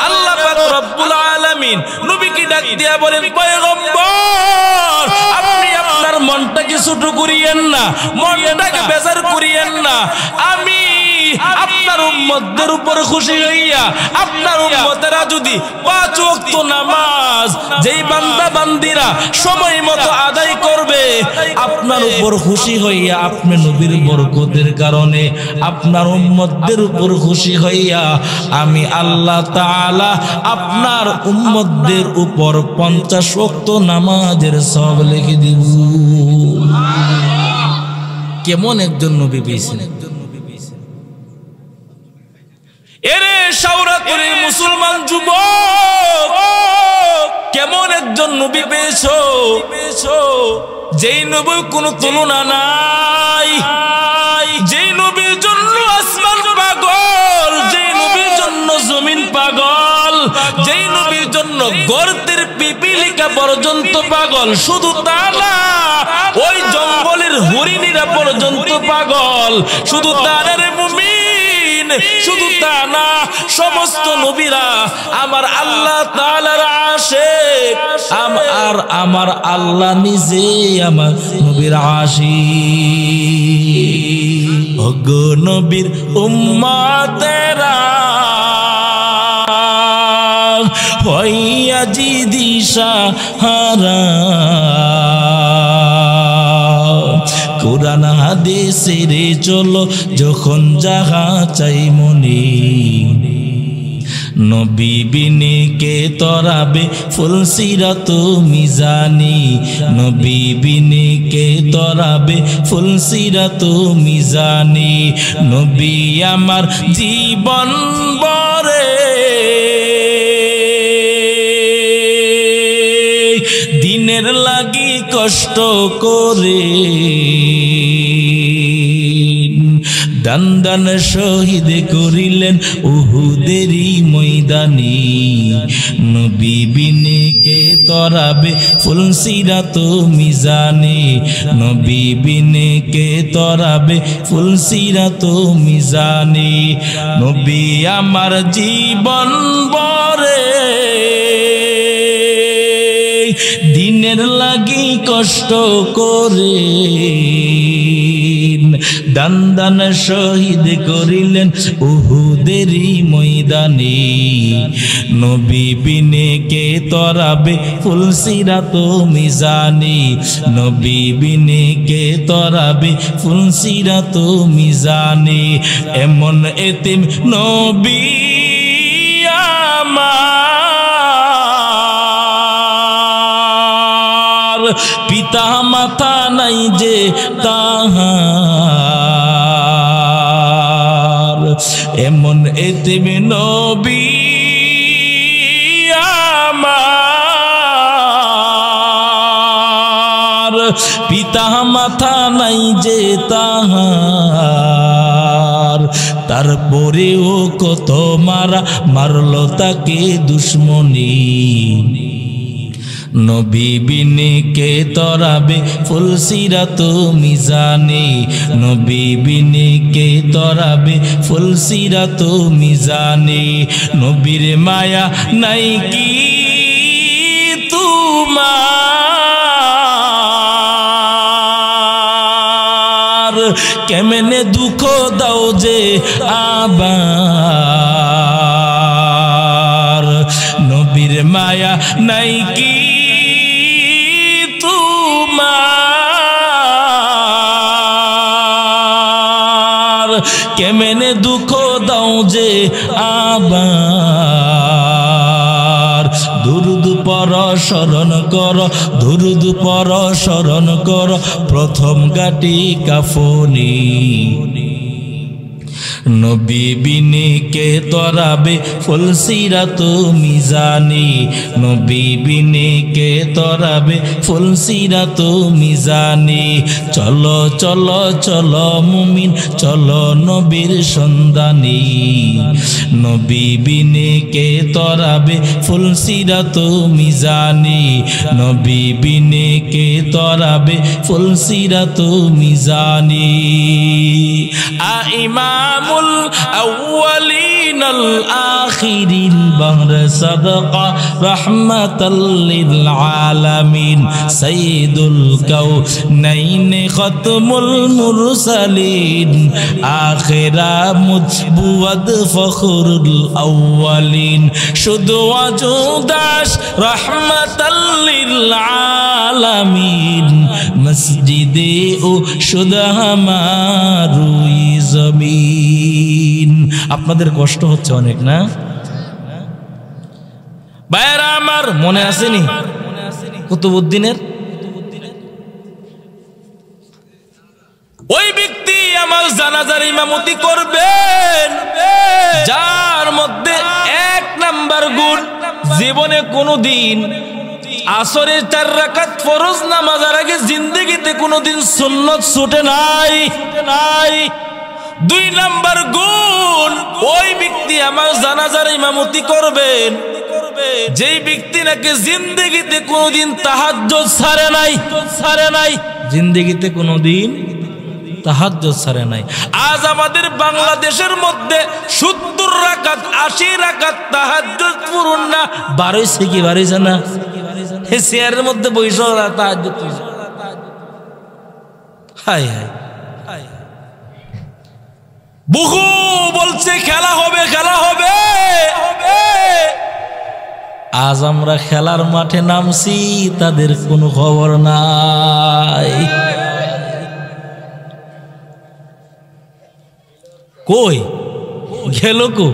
S1: আল্লাহ পাক রব্বুল আলামিন নবীকে ডাক দিয়া বলেন, পয়গম্বর, আপনি আপনার মনটাকে ছোট করিয়েন না, মনটাকে বেজার করিয়েন না। আমি আপনার উম্মতদের উপর খুশি হইয়া, আপনার উম্মতেরা যদি 5 ওয়াক্ত নামাজ যেই বান্দা বান্দিরা সময় মতো আদায় করবে, আপনার উপর খুশি হইয়া, আপনি নবীর বরকতের কারণে আপনার উম্মতদের উপর খুশি হইয়া আমি আল্লাহ তাআলা আপনার উম্মতদের উপর 50 ওয়াক্ত নামাজের সওয়াব লিখে দিব। কেমন একজন নবী পেয়েছেন? এরে শাওরাতুরের মুসলমান যুবক, কেমন একজন নবী পেয়েছো, যেই নবীর কোনো তুলনা নাই, যেই নবীর জন্য আসমান পাগল, যেই নবীর জন্য জমিন পাগল, যেই নবীর জন্য গর্তের পিপিলিকা পর্যন্ত পাগল। শুধু তা না, ওই জঙ্গলের হরিণীরা পর্যন্ত পাগল। শুধু তার মুমিন, শুধু তা না, সমস্ত নবীরা আমার আল্লাহ তাআলার আশিক, আর আমার আল্লাহ নিজে আমার নবীর আশিক। ওগো নবীর উম্মতেরা হইয়া জিদি সাহারা, কোরআন হাদিসের চলো যখন যাহা চাই মনে, নবী বিনে কে তরাবে ফুলসিরাত মিজানি, নবী বিনে কে তরাবে ফুলসিরাত মিজানি। নবী আমার জীবন বরে দিনের লাগি কষ্ট করে, দান দান শহীদ করিলেন উহুদেরই ময়দানে, নবী বিনে কে তরাবে ফুলসিরাত মিজানে, নবী বিনে কে তরাবে ফুলসিরাত মিজানে। নবী আমার জীবন বরে দিনের লাগি কষ্ট করে, দান দান শহীদ করিলেন উহুদেরই ময়দানে, নবী বিনে কে তরাবে ফুলসিরাত মিজানে, নবী বিনে কে তরাবে ফুলসিরাত মিজানে। এমন এতিম নবী আমার, পিতা মাতা নাই যে তাহার, এমন এতিম নবী আমার, পিতা মাতা নাই যে তাহার, তারপরেও কত মারা মারল তাকে দুশ্মনী, নবী বিনে কে তরাবে ফুলসিরাত মিজানে, নবী বিনে কে তরাবে ফুলসিরাত মিজানে। নবীর মায়া নাই কি তোমার, কেমনে দুঃখ দাও যে আবার। নবীর মায়া নাই কি তোমার, কেমনে দুঃখ দাও যে আবার। দুরুদ পর স্মরণ কর, দুরুদ পর স্মরণ কর, প্রথম গাটি কাফনি। নবী বিনে কে তরাবে ফুলসিরাত মিজানে, নবী বিনে কে তরাবে ফুলসিরাত মিজানে। চলো চলো চলো মুমিন চলো নবীর সন্ধানে, নবী বিনে কে তরাবে ফুলসিরাত মিজানে, নবী বিনে কে তরাবে ফুলসিরাত মিজানে। ইমামুল আউয়ালিন আল আখিরিল বাহর সাদকা রাহমাতাল লিল আলামিন, সাইয়্যিদুল কাউনাইন খাতমুল মুরসালিন, আখিরা মুজবুদ ফখরুল আউয়ালিন, শুধু ওয়াজুদাস রাহমাতাল লিল আলামিন, মসজিদে ও শুধু আমারুই জমিন। আপনাদের কষ্ট হচ্ছে অনেক না ভাইরা আমার, মনে আসেনি কুতুবউদ্দিনের? ওই ব্যক্তি আমার জানাজার ইমামতি করবেন যার মধ্যে এক নাম্বার গুণ, জীবনে কোনোদিন আসরের 4 রাকাত ফরজ নামাজের আগে জিন্দেগিতে কোনোদিন সুন্নত ছুটে নাই। 2 নাম্বার গুণ, ওই ব্যক্তি আমার জানাজার ইমামতি করবেন যেই ব্যক্তি নাকি জিন্দেগিতে কোনোদিন তাহাজ্জুদ ছাড়ে নাই, জিন্দেগিতে কোনোদিন তাহাজ্জুদ ছাড়ে নাই। আজ আমাদের বাংলাদেশের মধ্যে 70 রাকাত 80 রাকাত তাহাজ্জুদ পূরণ না, বাড়াইছে কি বাড়াইছে না? এই চেয়ারের মধ্যে বসে তাহাজ্জুদ পড়ছে। হাই হাই, বহু বলছে খেলা হবে খেলা হবে, আজ আমরা খেলার মাঠে নামছি তাদের কোনো খবর নাই। কই গেল কো?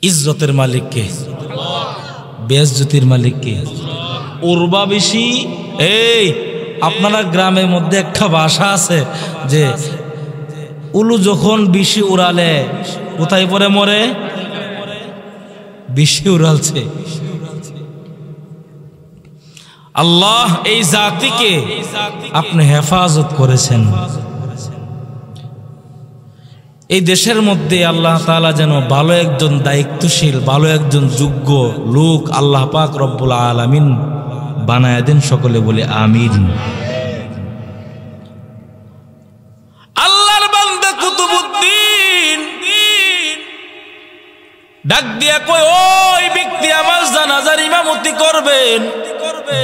S1: ইজ্জতের মালিক কে? বেইজ্জতির মালিক কে? উরবা বেশি। এই আপনারা গ্রামের মধ্যে একটা ভাষা আছে যে উলু যখন বেশি উড়ালে কোথায় পরে মরে? বেশি উড়ালছে। আল্লাহ এই জাতিকে আপনি হেফাজত করেছেন। এই দেশের মধ্যে আল্লাহ তাআলা যেন ভালো একজন দায়িত্বশীল, ভালো একজন যোগ্য লোক আল্লাহ পাক রব্বুল আলামিন বানায় দেন। সকলে বলে আমিন। আল্লাহর বান্দা কুতুবউদ্দিন ডাক দিয়া কই, ওই ব্যক্তি আমার জানাজার ইমামতি করবেন।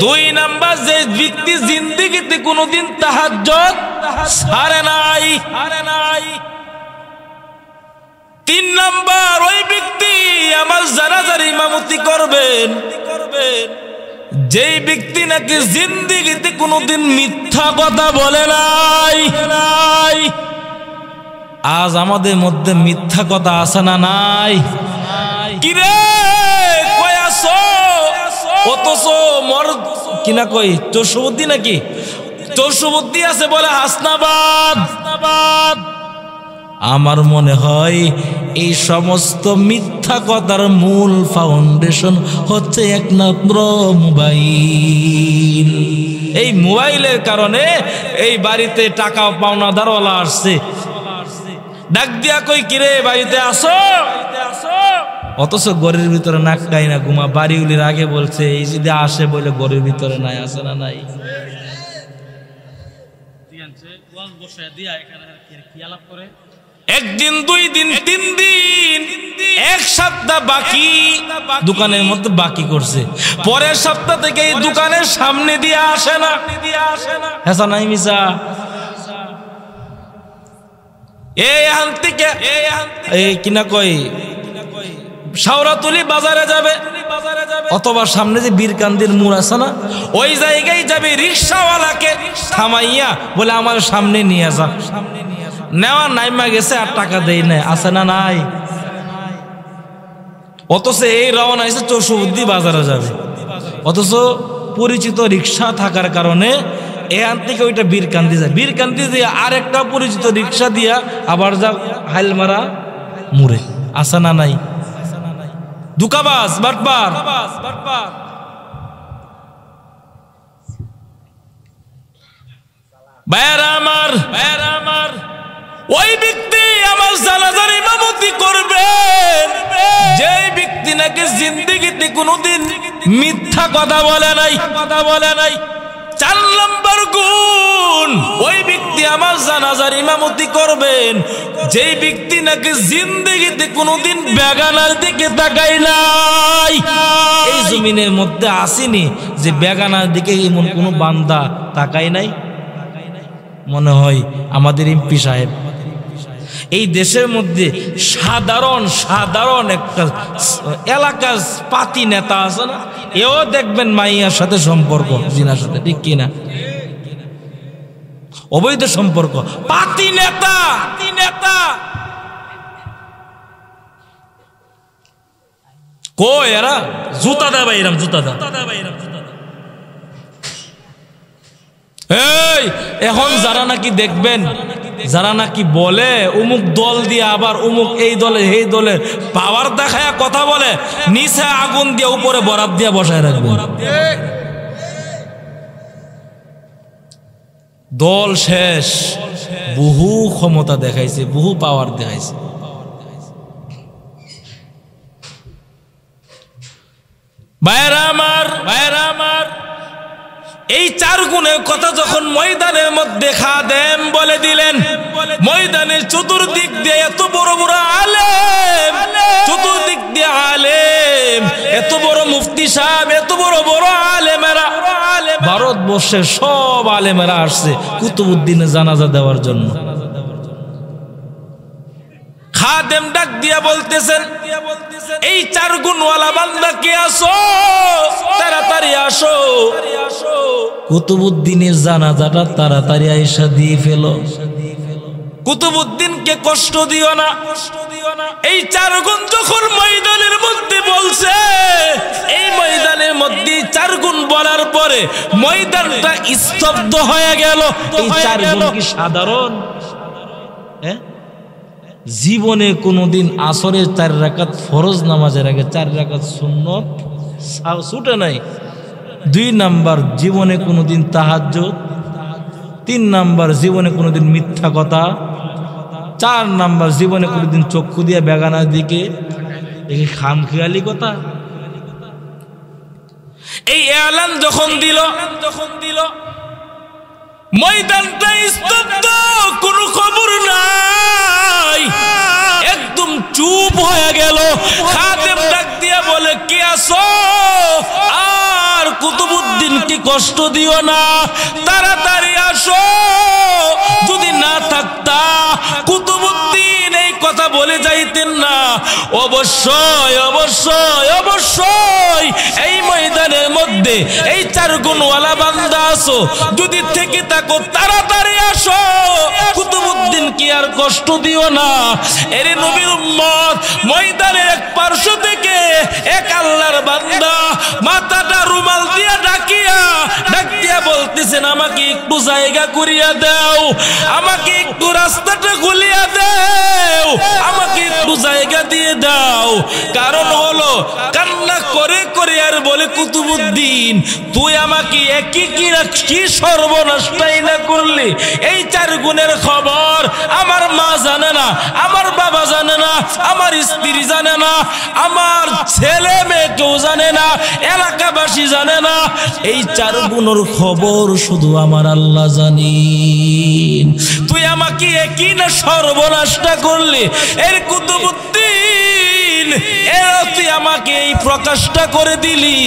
S1: 2 নাম্বার, যে ব্যক্তি জিন্দেগিতে কোনোদিন তাহাজ্জুদ ছাড়ে নাই। 3 নাম্বার, ওই ব্যক্তি আমার জানাজার ইমামতি করবেন যেই ব্যক্তি নাকি জিন্দেগিতে কোনোদিন মিথ্যা কথা বলে নাই। আজ আমাদের মধ্যে মিথ্যা কথা আছে না নাই? কিরে কই আসো? অথচ মর কিনা কই চৌষবদ্দি নাকি? চৌষবদ্দি আছে বলে হাসনাবাদ। আমার মনে হয় এই সমস্ত মিথ্যা কথার মূল ফাউন্ডেশন হচ্ছে একমাত্র মোবাইল। এই মোবাইলের কারণে এই বাড়িতে টাকা পাওনাদারওয়ালা আসছে, ডাক দিয়া কই কিরে বাড়িতে আসো? অথচ ঘরের ভিতরে নাকটাই না ঘুমা। বাড়িগুলির আগে বলছে এই যদি আসে বলে ঘরের ভিতরে নাই, আসে না নাই। একদিন, 2 দিন, 3 দিন, 1 সপ্তাহ বাকি দোকানের মধ্যে বাকি করছে। পরের সপ্তাহ থেকে এই দোকানের সামনে দিয়ে আসে না। হেসা নাই মিশা এখান থেকে এই কিনা কই শাওরাতুলি বাজারে যাবে, অথবা সামনে যে বীরকান্দির মোড় আছে না, ওই জায়গায় যাবে। রিক্সাওয়ালাকে থামাইয়া বলে আমার সামনে নিয়ে যা। নেওয়া নাইমা গেছে আর টাকা দেই না, আছে না নাই। অথচ এই রওনা হয়েছে চৌষুবুদ্ধি বাজারে যাবে, অথচ পরিচিত রিক্সা থাকার কারণে এখান থেকে ওইটা বীরকান্দি যায়। বীরকান্দি দিয়ে আরেকটা পরিচিত রিক্সা দিয়া আবার যা হাইলমারা মুড়ে, আসা না নাই। দুকাবাস বাটবার। ভাইয়েরা আমার, ওই ব্যক্তি আমার জানাজার ইমামতি করবেন যে ব্যক্তি নাকি জিন্দেগিতে কোনোদিন মিথ্যা কথা বলে নাই। 4 নম্বর গুণ, ওই ব্যক্তি আমার জানাজার ইমামতি করবেন যেই ব্যক্তি নাকি জিন্দেগিতে কোনোদিন বেগানার দিকে তাকায় নাই। এই জমিনের মধ্যে আসেনি যে বেগানার দিকে এমন কোনো বান্দা তাকায় নাই। মনে হয় আমাদের এমপি সাহেব। এই দেশের মধ্যে সাধারণ একটা এলাকার পাতি নেতা আছে না, এও দেখবেন মাইয়ার সাথে সম্পর্ক, জিনার সাথে, ঠিক কিনা? অবৈধ সম্পর্ক। পাতি নেতা কই এরা? জুতা দা বাইরাম, জুতা দা। এই এখন যারা নাকি দেখবেন, যারা নাকি বলে অমুক দল দিয়ে আবার অমুক এই দলে এই দলে পাওয়ার দেখায় কথা বলে, নিচে আগুন দিয়ে উপরে বরাত দিয়ে বসায় রাখবেন। দল শেষ, বহু ক্ষমতা দেখাইছে, বহু পাওয়ার দেখাইছে। ভাইয়েরা আমার, এই 4 গুণের কথা যখন ময়দানের মধ্যে খাদেম বলে দিলেন, ময়দানের চতুর্দিক দিয়ে এত বড় বড় আলেম, চতুর্দিক দিয়ে আলেম, এত বড় মুফতি সাহেব, এত বড় বড় আলেমেরা, ভারতবর্ষের সব আলেমেরা আসছে কুতুবউদ্দিনের জানাজা দেওয়ার জন্য। খাদেম ডাক দিয়া বলতেছেন, এই 4 গুণওয়ালা বান্দা কে আসো, তাড়াতাড়ি আসো, কুতুবউদ্দিনের জানাজাটা তাড়াতাড়ি আয়েশা দিয়ে ফেলো, কুতুবউদ্দিনকে কষ্ট দিও না। এই 4 গুণ যখন ময়দানের মধ্যে বলছে, এই ময়দানের মধ্যে 4 গুণ বলার পরে ময়দানটা স্তব্ধ হয়ে গেল। এই 4 গুণ কি সাধারণ? জীবনে কোনোদিন আসরের 4 রাকাত ফরজ নামাজের আগে 4 রাকাত সুন্নত ছুটে নাই। 2 নাম্বার, জীবনে কোনোদিন তাহাজ্জুদ। 3 নাম্বার, জীবনে কোনোদিন মিথ্যা কথা। 4 নাম্বার, জীবনে কোনোদিন চক্ষু দিয়ে বেগানার দিকে খামখেয়ালি কথা। এই এলান যখন দিল ময়দানটা স্তব্ধ, কোনো খবর নাই, একদম চুপ হয়ে গেল। খাদেম ডাক দিয়া বলে, কে আসো? আর কুতুবউদ্দিনকে কষ্ট দিও না, তাড়াতাড়ি আসো। যদি না থাকতা কুতুবউদ্দিন এই কথা বলে যাইতেন না। অবশ্যই এই ময়দানের মধ্যে এই 4 গুণওয়ালা বান্দা আসো, যদি থেকে থাকো তাড়াতাড়ি আসো, কুতুবউদ্দিন কি আর কষ্ট দিও না। এরে নবীর উম্মত, ময়দানের এক পার্শ্ব থেকে এক আল্লাহর বান্দা মাথাটা রুমাল দিয়া ডাক দিয়া বলতেছেন, আমাকে একটু জায়গা করিয়া দাও, আমাকে একটু রাস্তাটা খুলিয়া দাও, আমাকে একটু জায়গা দিয়ে দাও। কারণ হলো কান্না করে করে আর বলে কুতুবউদ্দিন তুই আমাকে একই কি সর্বনাশটাই না করলি। এই 4 গুণের খবর আমার মা জানে না, আমার বাবা জানে না, আমার স্ত্রী জানে না, আমার ছেলে মেয়ে কেউ জানে না, এলাকাবাসী জানে না। এই 4 গুণের খবর শুধু আমার আল্লাহ জানেন। তুই আমাকে একই না সর্বনাশটা করলি। এর কুতুবউদ্দিন তুই আমাকে এই প্রকাশটা করে দিলি।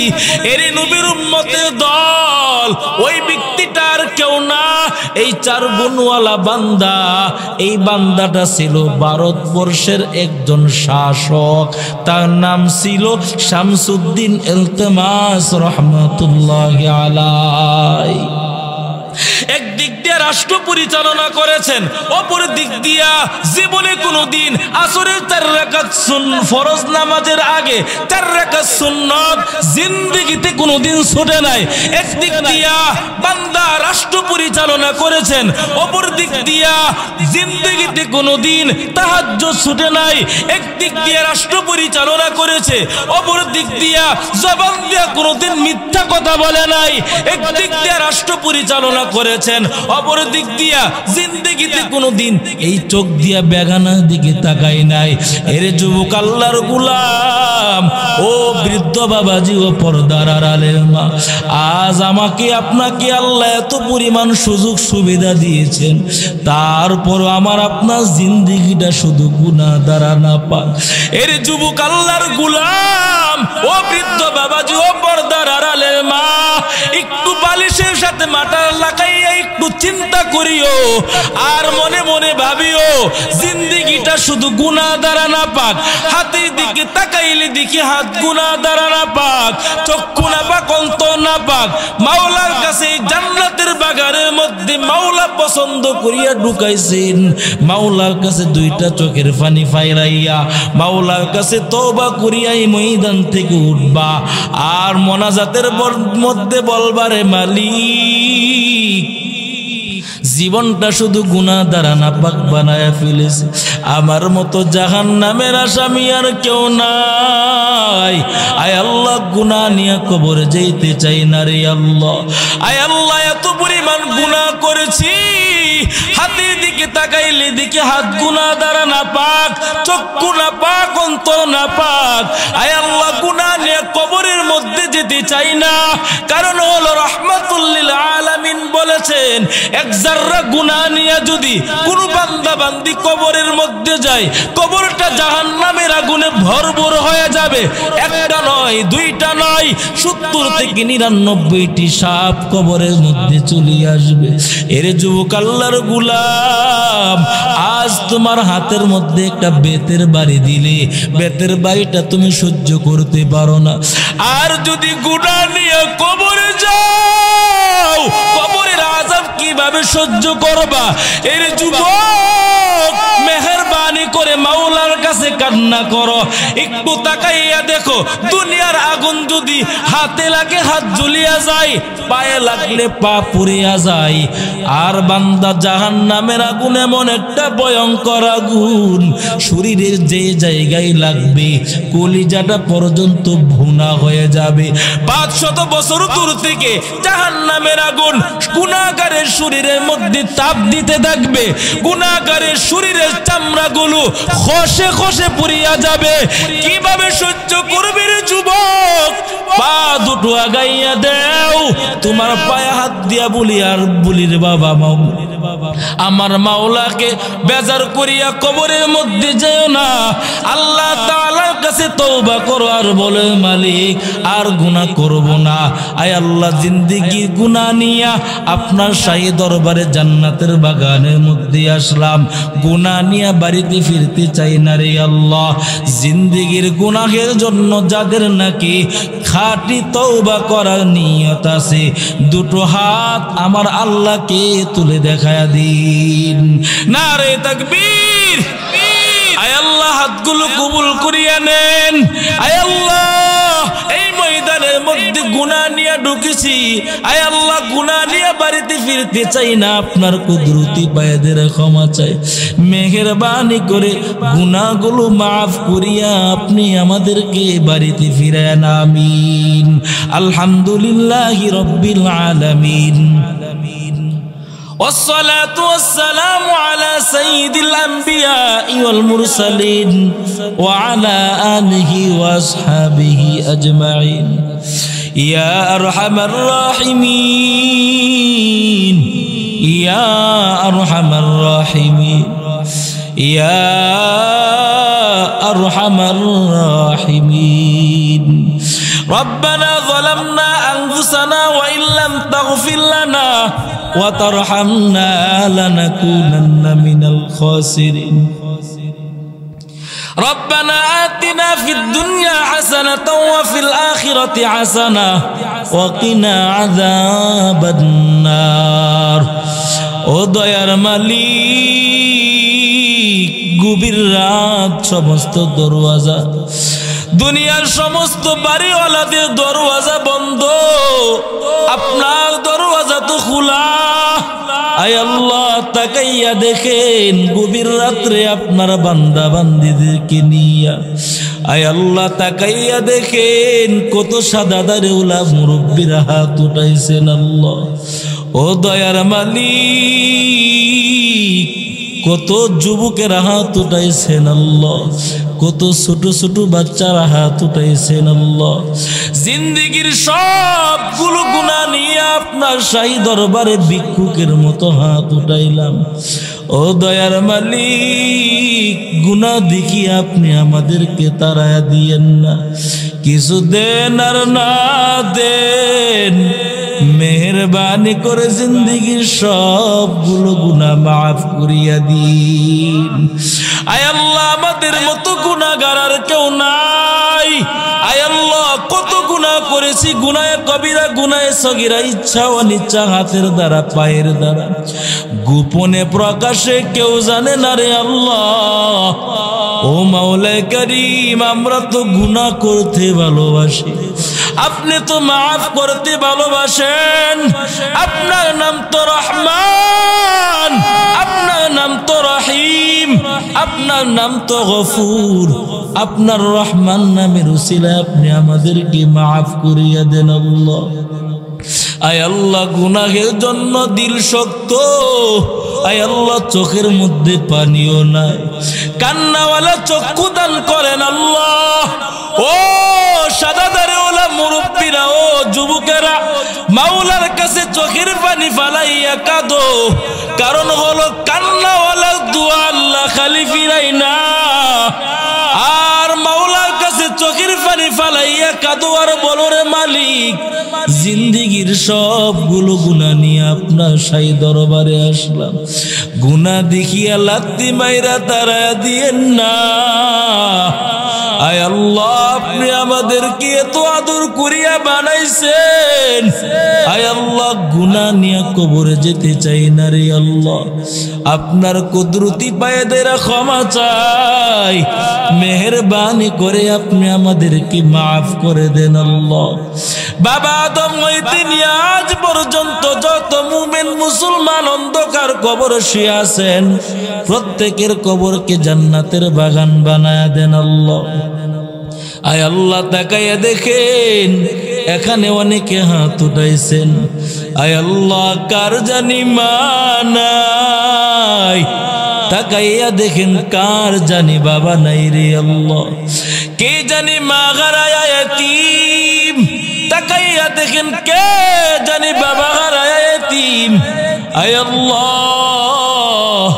S1: এর নবীর উম্মতের দল ওই ব্যক্তিটার কেউ না, এই 4 গুণওয়ালা বান্দা। এই বান্দাটা ছিল ভারতবর্ষের একজন শাসক, তার নাম ছিল শামসুদ্দিন ইলতিমাস রহমাতুল্লাহি আলাইহি। একদিক দিয়ে রাষ্ট্র পরিচালনা করেছেন, অপর দিক দিয়া জীবনে কোনোদিন আসরের 4 রাকাত ফরজ নামাজের আগে 4 রাকাত সুন্নাত জিন্দেগিতে কোনোদিন ছুটে নাই। একদিক দিয়া বান্দা রাষ্ট্র পরিচালনা করেছেন, অপর দিক দিয়া জিন্দেগিতে কোনোদিন তাহাজ্জুদ ছুটে নাই। একদিক দিয়া রাষ্ট্র পরিচালনা করেছে, অপর দিক দিয়া জবান দিয়া কোনোদিন মিথ্যা কথা বলে নাই। একদিক দিয়া রাষ্ট্র পরিচালনা করেছেন, অপর দিক দিয়া জিন্দেগিতে কোনোদিন এই চোখ দিয়া বেগানার দিকে তাকাই নাই। এর যুবক আল্লাহর গোলাম, ও বৃদ্ধ বাবাজি, ও পর্দার আড়ালের মা, আজ আমাকে আপনাকে আল্লাহ এত পরিমাণ সুযোগ সুবিধা দিয়েছেন, তারপর আমার আপনার জিন্দেগিটা শুধু গুনাহ দ্বারা না পাক। এর যুবক আল্লাহর গোলাম, ও বৃদ্ধ বাবাজি, ও পর্দার আড়ালের মা, একটু বালিশের সাথে মাথা লাগাইয়া একটু চিন্তা করিও আর মনে মনে ভাবিও জিন্দেগিটা শুধু গুনাহ দ্বারা না পাক। হাতের দিকে তাকাইলে দেখি হাত গুনাহ দ্বারা না পাক, চক্ষু না পাক, অন্তর না পাক। মাওলার কাছে জান্নাতের বাগানের মধ্যে মাওলা পছন্দ করিয়া ঢুকাইছেন। মাওলার কাছে 2টা চোখের পানি ফাইরাইয়া মাওলার কাছে তওবা করিয়া এই ময়দান থেকে উঠবা আর মোনাজাতের মধ্যে বলবারে মালিক জীবনটা শুধু গুনাহ দ্বারা নাপাক বানায়া ফেলেছে, আমার মতো জাহান্নামের আসামি আর কেউ নাই। আয় আল্লাহ, গুনাহ নিয়ে কবরে যেতে চাই না রে আল্লাহ। আয় আল্লাহ, এত পরিমাণ গুনাহ করেছি, হাতের দিকে তাকাইলে দিকে হাত গুনাহ দ্বারা নাপাক, চক্ষু নাপাক, অন্তর নাপাক। আয় আল্লাহ, গুনাহ নিয়ে কবরের মধ্যে যেতে চাই না। কারণ হলো রাহমাতুল লিল আলামিন বলেছেন, এক জাররা গুনাহ নিয়ে যদি কোনো বান্দা বান্দি কবরের মধ্যে যায়, কবরটা জাহান্নামের আগুনে ভরপুর হয়ে যাবে। একটা নয়, 2টা নয়, 70 থেকে 99টি সাপ কবরের মধ্যে চলে আসবে। এর যুবক আল্লাহর গোলাম, আজ তোমার হাতের মধ্যে একটা বেতের বাড়ি দিলে, বেতের বাড়িটা তুমি সহ্য করতে পারো না। আর যদি গুনাহ নিয়ে কবরে যাও, কবরের আযাব কিভাবে সহ্য করবা? এর যুবক, মেহেরবানি করে মাওলার কাছে কান্না করো, একটু তাকাইয়া দেখো, দুনিয়ার আগুন যদি হাতে লাগে হাত জ্বলিয়া যায়, পায়ে লাগলে পা পুড়িয়া যায়। আর বান্দা জাহান্নামের আগুন এমন একটা ভয়ঙ্কর আগুন, শরীরের যে জায়গায় লাগবে কলিজাটা পর্যন্ত ভুনা হয়ে যাবে। 500 বছর দূর থেকে জাহান্নামের আগুন গুনাহগারের শরীরের মধ্যে তাপ দিতে থাকবে। গুনাহগারের শরীরের চামড়াগুলো খসে খসে পুড়িয়া যাবে। কিভাবে সহ্য করবে রে যুবক? পা দুটো আগাইয়া দেও, তোমার পায়ে হাত দিয়া বলি আর বলির বাবা আমার মাওলাকে বেজার করিয়া কবরের মধ্যে যেও না। আল্লাহ তাআলার কাছে তওবা করো আর বলে মালিক আর গুনাহ করব না। আয় আল্লাহ, জিন্দেগি গুনাহ নিয়া আপনার শাহী দরবারে জান্নাতের বাগানের মধ্যে আসলাম, গুনাহ নিয়া বাড়িতে ফিরতে চাই না রে আল্লাহ। জিন্দেগির গুনাহের জন্য যাদের নাকি খাঁটি তওবা করার নিয়ত আছে, 2টো হাত আমার আল্লাহকে তুলে দেখায়া দিন। নারে তাকবীর। আয় আল্লাহ, হাতগুলো কবুল করিয়া নেন। আয় আল্লাহ, এই ময়দানের মধ্যে গুনাহ নিয়ে ঢুকেছি, আয় আল্লাহ গুনাহ নিয়ে বাড়িতে ফিরতে চাই না, আপনার কুদরতি পায়েদের ক্ষমা চাই, মেহেরবানি করে গুনাহগুলো মাফ করিয়া আপনি আমাদেরকে বাড়িতে ফিরান। আমিন। আলহামদুলিল্লাহি রাব্বিল আলামিন। والصلاة والسلام على سيد الأنبياء والمرسلين وعلى آله وأصحابه أجمعين يا أرحم الراحمين يا أرحم الراحمين يا أرحم الراحمين ربنا ظلمنا أنفسنا وإن لم تغفر لنا وترحمنا لنكونن من الخاسرين ربنا آتنا في الدنيا حسنة وفي الآخرة حسنة وقنا عذاب النار ও দয়ার মালিক, গভীর রাত সমস্ত দরওয়াজা, দুনিয়ার সমস্ত বাড়িওয়ালাদের দরওয়াজা বন্ধ, আপনার দরওয়াজা তো খোলা। আয় আল্লাহ তাকাইয়া দেখেন গভীর রাত্রে আপনার বান্দা বান্দীদেরকে নিয়া, আয় আল্লাহ তাকাইয়া দেখেন কত সাদাদারে ওলা মুরব্বীরা হাত উঠাইছেন। আল্লাহ ও দয়ার মালিক, কত যুবকের হাত উঠাইছেন আল্লাহ, কত ছোট ছোট বাচ্চারা হাত উঠাইছেন আল্লাহ। জিন্দেগির সবগুলো গুনাহ নিয়ে আপনার শাহী দরবারে ভিক্ষুকের মতো হাত উঠাইলাম। ও দয়ার মালিক, গুনাহ দেখি আপনি আমাদেরকে তাড়ায়া দিয়েন না, কিছু দেন আর না দেন, মেহেরবানি করে জিন্দেগির সবগুলো গুনাহ মাফ করিয়া দিন। আয় আল্লাহ আমাদের মতো গুনাহগার আর কেউ নাই। আয় আল্লাহ কত গুনাহ করেছি, গুনাহে কবিরা গুনাহে সগীরা, ইচ্ছা অনিচ্ছা, হাতের দ্বারা পায়ের দ্বারা, গোপনে প্রকাশে কেউ জানে না রে আল্লাহ। ও মাওলায়ে কারীম, আমরা তো গুনাহ করতে ভালোবাসি, আপনি তো মাফ করতে ভালোবাসেন। আপনার নাম তো রহমান, আপনার নাম তো রহিম, আপনার নাম তো গফুর। আপনার রহমান নামের উসিলায় আপনি আমাদেরকে মাফ করিয়া দেন আল্লাহ। আয় আল্লাহ গুনাহের জন্য দিল শক্ত, আয় আল্লাহ চোখের মধ্যে পানিও নাই, কান্নাওয়ালা চক্ষু দান করেন আল্লাহ। ও সাদাদারে ওলা মুরব্বীরা, ও যুবকেরা, মাওলার কাছে চোখের পানি ফালাইয়া কাঁদো, কারণ হলো কান্নাওয়ালা দোয়া আল্লাহ খালি ফিরাই না। আর মাওলার কাছে চোখের পানি ফালাইয়া কাঁদো আর বলো রে মালিক, জিন্দেগির সবগুলো গুনাহ নিয়ে আপনার শাহী দরবারে আসলাম, গুনাহ দেখিয়া লাত্তি মাইরা তাড়ায়া দিয়েন না। আয় আল্লাহ আপনি আমাদেরকে এত আদর করিয়া বানাইছেন, আয় আল্লাহ গুনাহ নিয়ে কবরে যেতে চাই না রে আল্লাহ। আপনার কুদরতি পায়েদের ক্ষমা চাই, মেহেরবানি করে আপনি আমাদেরকে মাফ করে দেন আল্লাহ। বাবা আদম হইতে নিয়ে আজ পর্যন্ত যত মুমিন মুসলমান অন্ধকার কবর শুয়ে আছেন, প্রত্যেকের কবরকে জান্নাতের বাগান বানায়া দেন আল্লাহ। আয় আল্লাহ তাকাইয়া দেখেন এখানে অনেকে হাত উঠাইছেন, আয় আল্লাহ কার জানি মা নাই, তাকাইয়া দেখেন কার জানি বাবা নাই রে আল্লাহ, কে জানি মা হারায়া ইয়াতীম, তাকাইয়া দেখেন কে জানি বাবা হারায়া ইয়াতীম। আয় আল্লাহ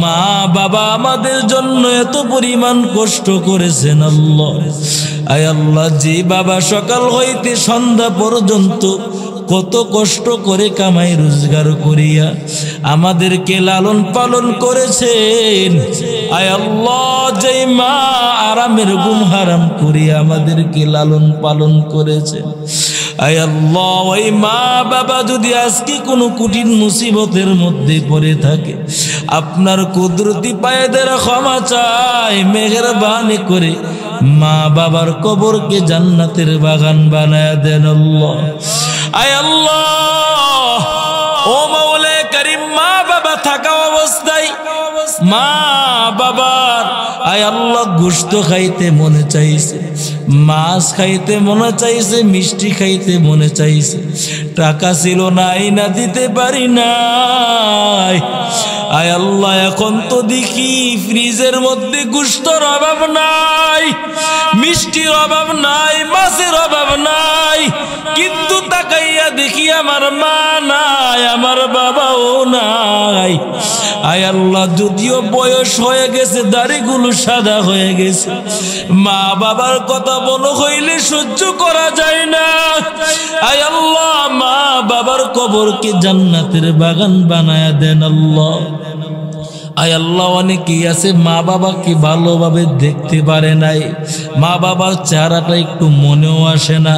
S1: মা বাবা আমাদের জন্য এত পরিমাণ কষ্ট করেছেন আল্লাহ। আয় আল্লাহ যে বাবা সকাল হইতে সন্ধ্যা পর্যন্ত কত কষ্ট করে কামাই রোজগার করিয়া আমাদেরকে লালন পালন করেছেন, আয় আল্লাহ যে মা আরামের ঘুম হারাম করিয়া আমাদেরকে লালন পালন করেছেন, আয় আল্লাহ ওই মা বাবা যদি আজকে কোনো কঠিন মুসিবতের মধ্যে পড়ে থাকে, আপনার কুদরতি পায়েদের ক্ষমা চাই, মেহেরবানি করে মা বাবার কবরকে জান্নাতের বাগান বানায়া দেন আল্লাহ। আয় আল্লাহ, ও মাওলা কারীম, মা বাবা থাকা অবস্থায় মা বাবার আয় আল্লাহ গোশত খাইতে মনে চাইছে, মাছ খাইতে মনে চাইছে, মিষ্টি খাইতে মনে চাইছে, টাকা ছিল নাই না দিতে পারি নাই। আয় আল্লাহ, এখন তো দেখি ফ্রিজের মধ্যে গোশতের অভাব নাই, মিষ্টির অভাব নাই, মাছের অভাব নাই, কিন্তু তাকাইয়া দেখি আমার মা নাই, আমার বাবাও নাই। আয় আল্লাহ, যদিও বয়স হয়ে গেছে, দাড়িগুলো সাদা হয়ে গেছে, মা বাবার কথা বলো হইলে সহ্য করা যায় না। আয় আল্লাহ, মা বাবার কবরকে জান্নাতের বাগান বানায়া দেন আল্লাহ। আয় আল্লাহ, অনেকেই আছে মা বাবাকে ভালোভাবে দেখতে পারে নাই, মা বাবার চেহারাটা একটু মনেও আসে না।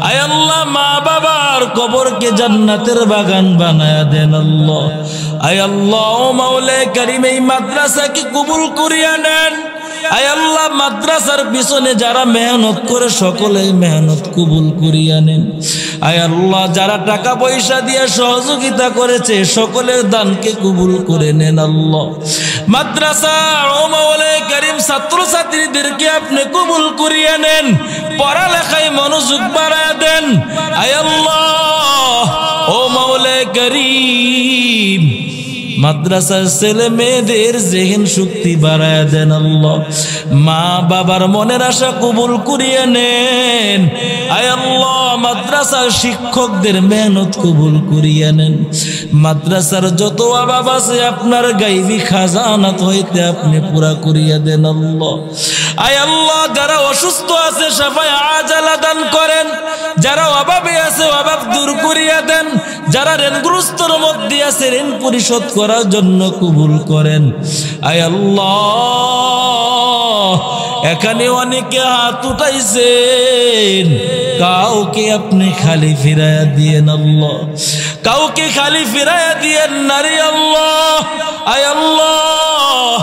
S1: আয় আল্লাহ, মা বাবার কবরকে জান্নাতের বাগান বানায়া দেন আল্লাহ। আয় আল্লাহ, ও মাওলা কারীম, এই মাদ্রাসাকে কবুল করিয়া নেন। আয় আল্লাহ, মাদ্রাসার পিছনে যারা মেহনত করে সকলে মেহনত কবুল করিয়া নেন। আয় আল্লাহ, যারা টাকা পয়সা দিয়ে সহযোগিতা করেছে সকলের দানকে কবুল করে নেন আল্লাহ। মাদ্রাসা ও মাওলা কারীম ছাত্রছাত্রীদেরকে আপনি কবুল করিয়া নেন, পড়ালেখায় মনোযোগ বাড়ায় দেন। আয় আল্লাহ, ও মাওলা কারীম, মাদ্রাসার ছেলে মেয়েদের জেহেন শক্তি বাড়ায় দেন আল্লাহ। মা বাবার মনের আশা কবুল করিয়া নেন। আয় আল্লাহ, মাদ্রাসার শিক্ষকদের মেহনত কবুল করিয়া নেন। মাদ্রাসার যত অভাব আছে আপনার গাইবি খাজানাত হইতে আপনি পুরা করিয়া দেন আল্লাহ। আয় আল্লাহ, যারা অসুস্থ আছে শাফায়ে আজালা দান করেন, যারা অভাবে আছে অভাব দূর করিয়া দেন, যারা ঋণগ্রস্তর মধ্যে আছে ঋণ পরিশোধ করার জন্য কবুল করেন। আয় আল্লাহ, এখানে অনেকে হাত উঠাইছেন, কাউকে আপনি খালি ফিরাইয়া দিয়েন আল্লাহ, কাউকে খালি ফিরাইয়া দিয়েন নারী আল্লাহ। আয় আল্লাহ,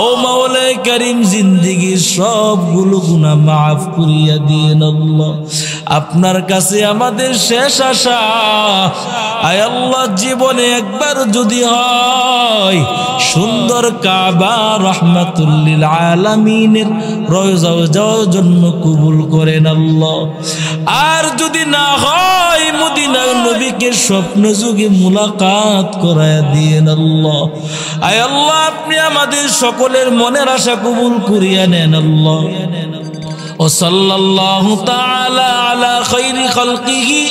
S1: ও মাওলা কারীম, জিন্দেগির সবগুলো গুনাহ মাফ করিয়া দিয়েন আল্লাহ। আপনার কাছে আমাদের শেষ আশা, আয় আল্লাহ, জীবনে একবার যদি হয় সুন্দর কাবা রাহমাতুল লিল আলামিনের রওজায় যাওয়ার জন্য কবুল করেন আল্লাহ। আর যদি না হয় মদিনার নবীকে স্বপ্ন যুগে মুলাকাত করায়া দিয়েন আল্লাহ। আয় আল্লাহ, আপনি আমাদের সকলের মনের আশা কবুল করিয়া নেন আল্লাহ। ও সাল্লাল্লাহু তাআলা আলা খায়রি খালকিহি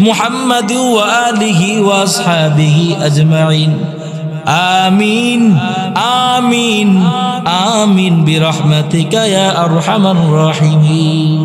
S1: মুহাম্মাদি ওয়া আলিহি ওয়া আসহাবিহি আজমাইন। আমিন আমিন আমিন বিরহমাতিকা ইয়া আরহামার রাহিমিন।